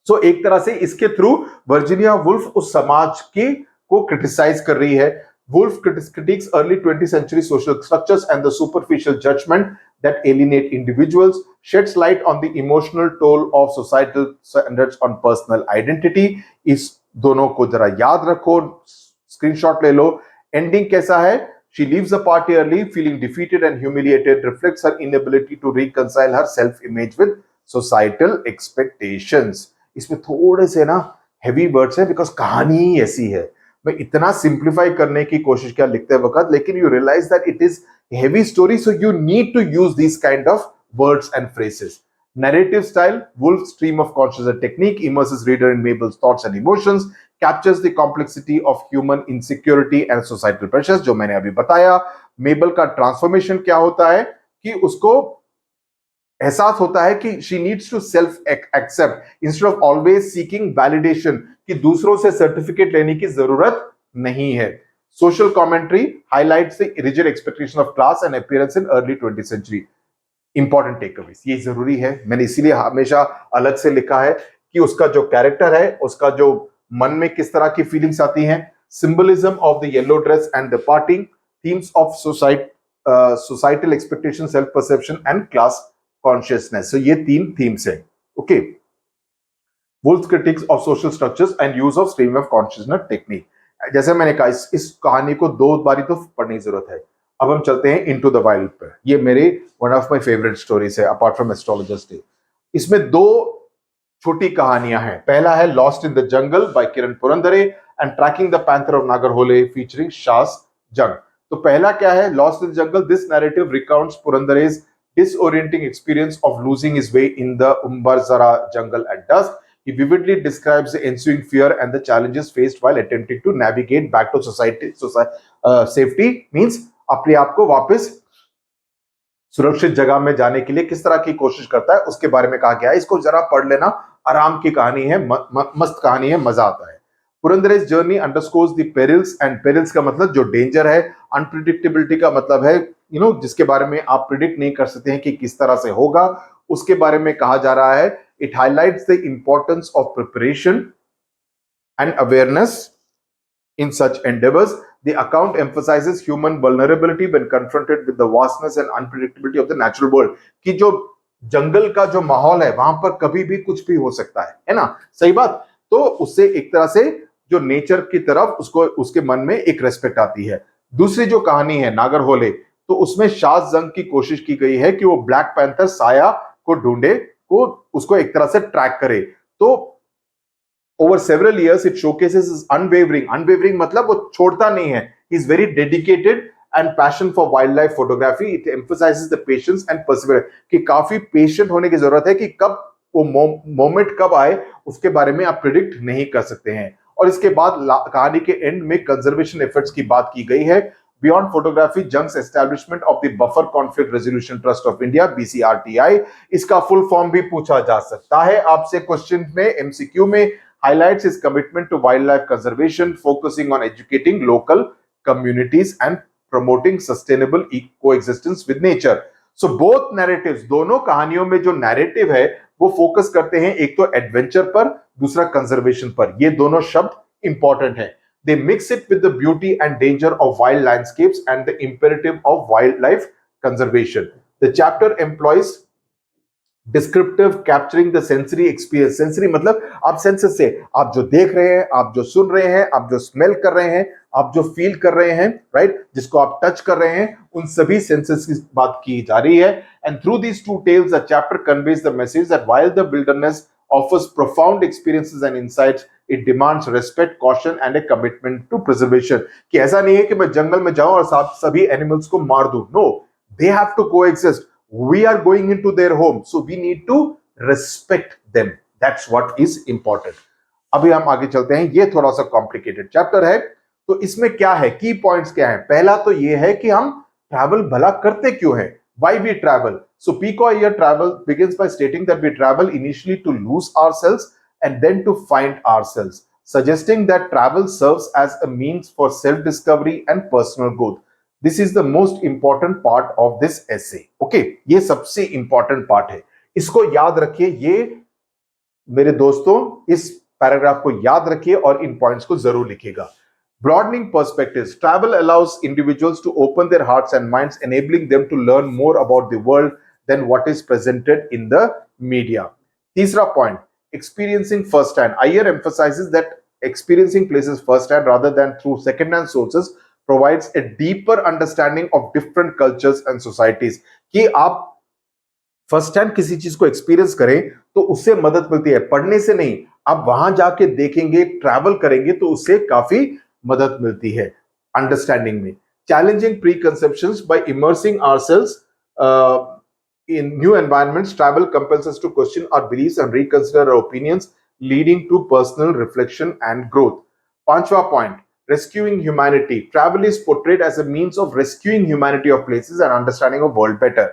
सो एक तरह से इसके थ्रू वर्जीनिया वुल्फ उस समाज की को क्रिटिसाइज कर रही है. Wolf critiques early 20th century social structures and the superficial judgment that alienate individuals, sheds light on the emotional toll of societal standards on personal identity. इस दोनों को जरा याद रखो, स्क्रीनशॉट ले लो. एंडिंग कैसा है? She leaves the party early, feeling defeated and humiliated, reflects her inability to reconcile her self-image with societal expectations. इसमें थोड़े से ना heavy words है because कहानी ही ऐसी है. मैं इतना सिंप्लीफाई करने की कोशिश किया लिखते वक्त, लेकिन you realise that it is heavy story, so you need to use this kind of words and phrases. Narrative style, Woolf's stream of consciousness technique immerses reader in Mabel's thoughts and emotions, captures the complexity of human insecurity and societal pressures, जो मैंने अभी बताया. मेबल का transformation क्या होता है कि उसको एहसास होता है कि she needs to self accept instead of always seeking validation, कि दूसरों से सर्टिफिकेट लेने की जरूरत नहीं है. Social commentary highlights the rigid expectation of class and appearance in early 20th century. Important takeaways, ये जरूरी है, मैंने इसीलिए हमेशा अलग से लिखा है कि उसका जो कैरेक्टर है, उसका जो मन में किस तरह की फीलिंग्स आती हैं. Symbolism of the yellow dress and the parting, themes of societal expectation, self perception and class consciousness. So ये 3 थीम्स है. Okay. Wolf's critiques of social structures and use of stream of consciousness technique. जैसे मैंने कहा, इस कहानी को 2 बारी तो पढ़ने की जरूरत है. अब हम चलते हैं इनटू द वाइल्ड पर. ये मेरे one of my favourite stories है अपार्ट फ्रॉम एस्ट्रोलॉजर्स डे. इसमें 2 छोटी कहानियां हैं. पहला है lost in the jungle by Kiran Purandare and tracking the panther of Nagarhole featuring Shaaz Jung. तो पहला क्या है? Lost in the jungle. This narrative recounts Purandare's disorienting experience of losing his way in the Umbarzara jungle at dusk. He vividly describes the ensuing fear and the challenges faced while attempting to navigate back to safety. Means अपने आप को वापस सुरक्षित जगह में जाने के लिए किस तरह की कोशिश करता है, उसके बारे में कहा गया है. इसको जरा पढ़ लेना, आराम की कहानी है, मस्त कहानी है, मजा आता है. पुरंदरे's journey underscores the perils, and perils का मतलब जो डेंजर है, अनप्रिडिक्टेबिलिटी का मतलब है जिसके बारे में आप प्रिडिक्ट नहीं कर सकते हैं कि किस तरह से होगा, उसके बारे में कहा जा रहा है. It highlights the importance of preparation and awareness in such endeavors. The account emphasizes human vulnerability when confronted with the vastness and unpredictability of the natural world. कि जो जंगल का जो माहौल है, वहां पर कभी भी कुछ भी हो सकता है ना? सही बात. तो उससे एक तरह से जो नेचर की तरफ उसको उसके मन में एक रेस्पेक्ट आती है. दूसरी जो कहानी है नागरहोले, तो उसमें शास जंग की कोशिश की गई है कि वो ब्लैक पैंथर साया को ढूंढे, को उसको एक तरह से ट्रैक करे. तो over several years it showcases his unwavering मतलब वो छोड़ता नहीं है. He is very dedicated and passion for wildlife photography. It emphasizes the patience and perseverance, कि काफी पेशेंट होने की जरूरत है, कि कब वो मोमेंट कब आए उसके बारे में आप प्रिडिक्ट नहीं कर सकते हैं. और इसके बाद कहानी के एंड में कंजर्वेशन एफर्ट्स की बात की गई है. Beyond photography, Jung's establishment of the Buffer Conflict Resolution Trust of India, BCRTI, इसका फुल फॉर्म भी पूछा जा सकता है आपसे क्वेश्चन में, एमसीक्यू में. Highlights his commitment to wildlife conservation, focusing on educating local communities and promoting sustainable coexistence with nature. So both narratives, दोनों कहानियों में जो नैरेटिव है वो फोकस करते हैं, एक तो एडवेंचर पर, दूसरा कंजर्वेशन पर. ये दोनों शब्द इंपॉर्टेंट है. They mix it with the beauty and danger of wild landscapes and the imperative of wildlife conservation. The chapter employs descriptive capturing the sensory experience. Sensory मतलब आप सेंसेस से, आप जो देख रहे हैं, आप जो सुन रहे हैं, आप जो स्मेल कर रहे हैं, आप जो फील कर रहे हैं, राइट, जिसको आप टच कर रहे हैं, उन सभी सेंसेस की बात की जा रही है. And through these 2 tales the chapter conveys the message that while the wilderness offers profound experiences and insights, it demands respect, caution and a commitment to preservation. कि ऐसा नहीं है कि मैं जंगल में जाऊं और सभी एनिमल्स को मार दूं. No, they have to coexist. We are going into their home, so we need to respect them. That's what is important. अभी हम आगे चलते हैं. ये थोड़ा सा कॉम्प्लिकेटेड चैप्टर है, तो इसमें क्या है, की पॉइंट्स क्या है. पहला तो ये है कि हम ट्रैवल भला करते क्यों है. Why we travel? So Pico here travel begins by stating that we travel initially to lose ourselves and then to find ourselves, suggesting that travel serves as a means for self-discovery and personal growth. This is the most important part of this essay. Okay, ये सबसे important part है, इसको याद रखिए. ये मेरे दोस्तों, इस पैराग्राफ को याद रखिए और इन पॉइंट्स को जरूर लिखिएगा. Broadening perspectives. Travel allows individuals to open their hearts and minds, enabling them to learn more about the world than what is presented in the media. Teesra point, experiencing firsthand. Iyer emphasizes that experiencing places firsthand rather than through second-hand sources provides a deeper understanding of different cultures and societies. कि आप first hand किसी चीज को experience करें तो उससे मदद मिलती है, पढ़ने से नहीं। आप वहां जाके देखेंगे, ट्रैवल करेंगे तो उससे काफी मदद मिलती है अंडरस्टैंडिंग में। Challenging preconceptions by immersing ourselves in new environments, travel compels us to question our beliefs and reconsider our opinions, leading to personal reflection and growth. Panchwa point, rescuing humanity. Travel is portrayed as a means of rescuing humanity of places and understanding of world better.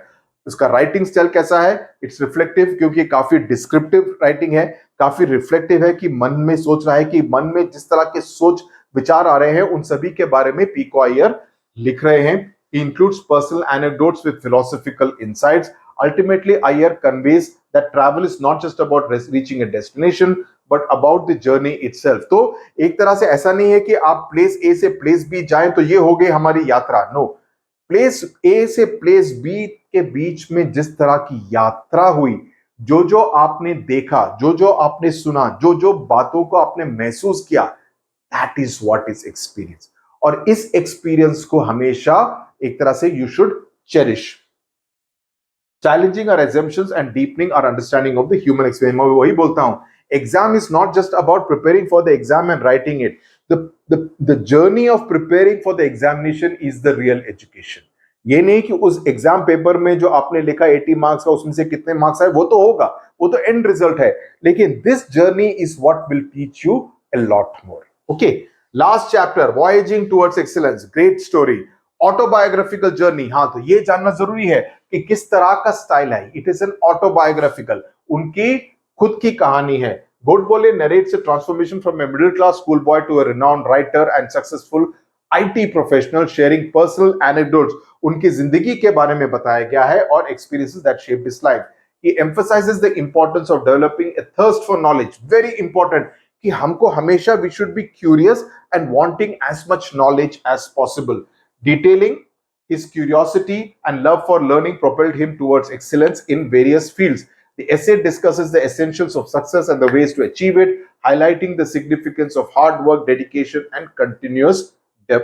उसका writing style कैसा है? It's reflective, क्योंकि काफी descriptive writing है, काफी reflective है कि मन में सोच रहा है, कि मन में जिस तरह के सोच विचार आ रहे हैं उन सभी के बारे में पीको अय्यर लिख रहे हैं। He includes personal anecdotes with philosophical insights. Ultimately, Iyer conveys that travel is not just about reaching a destination, but about the journey itself. तो एक तरह से ऐसा नहीं है कि आप प्लेस ए से प्लेस बी जाएं तो ये हो गई हमारी यात्रा। नो, प्लेस ए से प्लेस बी के बीच में जिस तरह की यात्रा हुई, जो जो आपने देखा, जो जो आपने सुना, जो जो बातों को आपने महसूस किया, that is what is experience. और इस एक्सपीरियंस को हमेशा एक तरह से you should cherish. Challenging our assumptions and deepening our understanding of the human experience. मैं वही बोलता हूं, exam is not just about preparing for the exam and writing it. The journey of preparing for the examination is the real education. ये नहीं कि उस exam paper में जो आपने लिखा 80 मार्क्स का, उसमें से कितने मार्क्स आए वो तो होगा, वो तो एंड रिजल्ट है, लेकिन this journey is what will teach you a lot more. Okay, last chapter, voyaging towards excellence. Great story. Autobiographical journey. हाँ, तो ये जानना जरूरी है कि किस तरह का स्टाइल है। इट इज एन ऑटोबायोग्राफिकल, उनकी खुद की कहानी है। Godbole narrates a transformation from a middle class schoolboy to a renowned writer and successful IT professional, sharing personal anecdotes. उनकी जिंदगी के बारे में बताया गया है और experiences that shaped his life. He emphasizes the importance of developing a thirst for knowledge. Very important कि हमको हमेशा we should be curious and wanting as much knowledge as possible. Detailing his curiosity and love for learning propelled him towards excellence in various fields. The essay discusses the essentials of success and the ways to achieve it, highlighting the significance of hard work, dedication, and continuous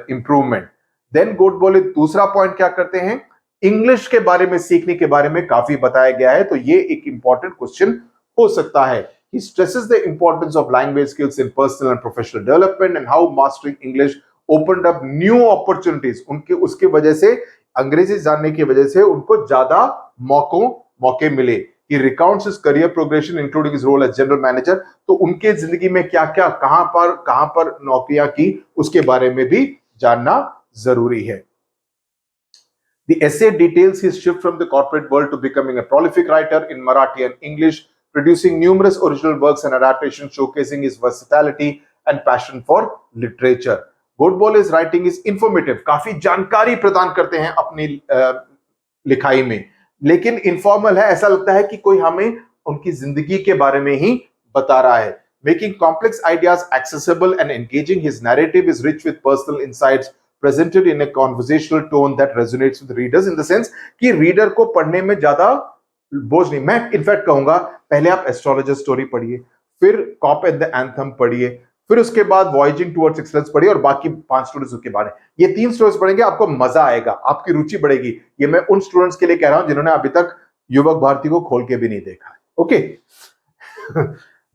improvement. Then Godbole दूसरा point क्या करते हैं? English के बारे में, सीखने के बारे में काफी बताया गया है, तो ये एक इंपॉर्टेंट क्वेश्चन हो सकता है। He stresses the importance of language skills in personal and professional development and how mastering English opened up new opportunities. उनके उसके वजह से, अंग्रेजी जानने की वजह से उनको ज्यादा मौके मिले। He recounts his career progression including his role as general manager. तो उनके जिंदगी में क्या क्या, कहां पर नौकरियां की, उसके बारे में भी जानना जरूरी है। The essay details his shift from the corporate world to becoming a prolific writer in Marathi and English, producing numerous original works and adaptations showcasing his versatility and passion for literature. गोडबोले's writing is informative, काफी जानकारी प्रदान करते हैं अपनी लिखाई में, लेकिन informal है, ऐसा लगता है कि कोई हमें उनकी जिंदगी के बारे में ही बता रहा है। Making complex ideas accessible and engaging, his narrative is rich with personal insights presented in a conversational tone that resonates with readers, in the sense कि रीडर को पढ़ने में ज्यादा बोझ नहीं। मैं इनफैक्ट कहूंगा पहले आप एस्ट्रोलॉजर स्टोरी पढ़िए, फिर कॉप एंड द एंथम पढ़िए, फिर उसके बाद वॉयजिंग टुवर्ड्स एक्सेलेंस पढ़िए और बाकी 5 स्टोरीज उसके बाद। ये 3 स्टोरीज पढ़ेंगे, आपको मजा आएगा, आपकी रुचि बढ़ेगी। ये मैं उन स्टूडेंट्स के लिए कह रहा हूं जिन्होंने अभी तक युवक भारती को खोल के भी नहीं देखा। Okay.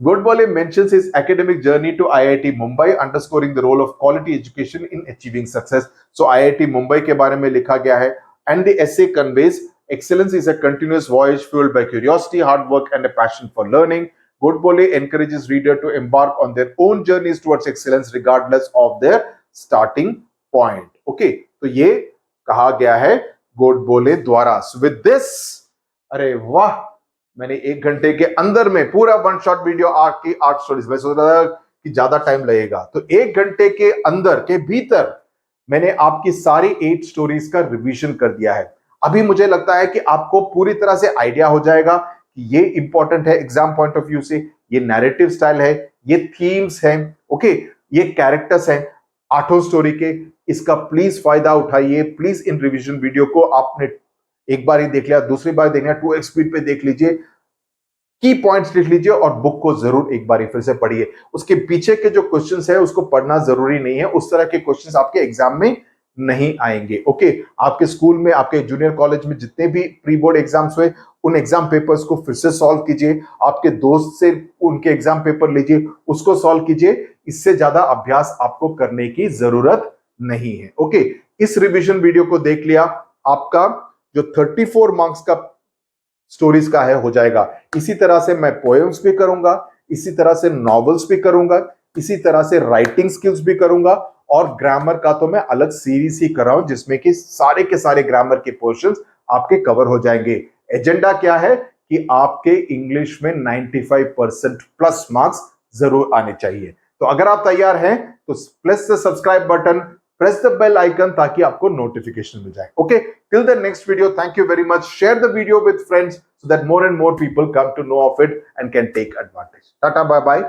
Godbole mentions his academic journey to IIT Mumbai, underscoring the role of quality education in achieving success. So IIT Mumbai के बारे में लिखा गया है, and the essay conveys excellence is a continuous voyage fueled by curiosity, hard work, and a passion for learning. Godbole encourages reader to embark on their own journeys towards excellence regardless of their starting point. Okay, तो ये कहा गया है Godbole द्वारा. So with this, अरे वाह, मैंने 1 घंटे के अंदर में पूरा 1 शॉट वीडियो आपकी 8 स्टोरीज, मैं सोच रहा था कि ज्यादा टाइम लगेगा, तो 1 घंटे के अंदर के भीतर मैंने आपकी सारी 8 स्टोरीज का रिवीजन कर दिया है। अभी मुझे लगता है कि आपको पूरी तरह से आइडिया हो जाएगा कि ये इंपॉर्टेंट है एग्जाम पॉइंट ऑफ व्यू से, ये नैरेटिव स्टाइल है, ये थीम्स हैं, ओके, ये कैरेक्टर्स हैं। 8 स्टोरी के। इसका प्लीज फायदा उठाइए। प्लीज इन रिवीजन वीडियो को आपने एक बार ही देख लिया, दूसरी बार देखना, 2x स्पीड पे देख लीजिए, की पॉइंट्स लिख लीजिए और बुक को जरूर एक बार फिर से पढ़िए। उसके पीछे के जो क्वेश्चंस है उसको पढ़ना जरूरी नहीं है, उस तरह के क्वेश्चंस आपके एग्जाम में नहीं आएंगे। ओके, आपके स्कूल में, आपके जूनियर कॉलेज में जितने भी प्री बोर्ड एग्जाम्स हुए, उन एग्जाम पेपर्स को फिर से सॉल्व कीजिए। आपके दोस्त से उनके एग्जाम पेपर लीजिए, उसको सॉल्व कीजिए। इससे ज्यादा अभ्यास आपको करने की जरूरत नहीं है। ओके, इस रिवीजन वीडियो को देख लिया, आपका जो 34 मार्क्स का स्टोरीज का है हो जाएगा। इसी तरह से मैं पोएम्स भी करूंगा, इसी तरह से नॉवेल्स भी करूंगा, इसी तरह से राइटिंग स्किल्स भी करूंगा, और ग्रामर का तो मैं अलग सीरीज ही कर रहा हूं जिसमें कि सारे के सारे ग्रामर के पोर्शंस आपके कवर हो जाएंगे। एजेंडा क्या है कि आपके इंग्लिश में 95% प्लस मार्क्स जरूर आने चाहिए। तो अगर आप तैयार हैं तो press the subscribe button, press the bell icon ताकि आपको नोटिफिकेशन मिल जाए। Okay, till the next video, thank you very much. Share the video with friends so that more and more people come to know of it and can take advantage. Tata, bye bye.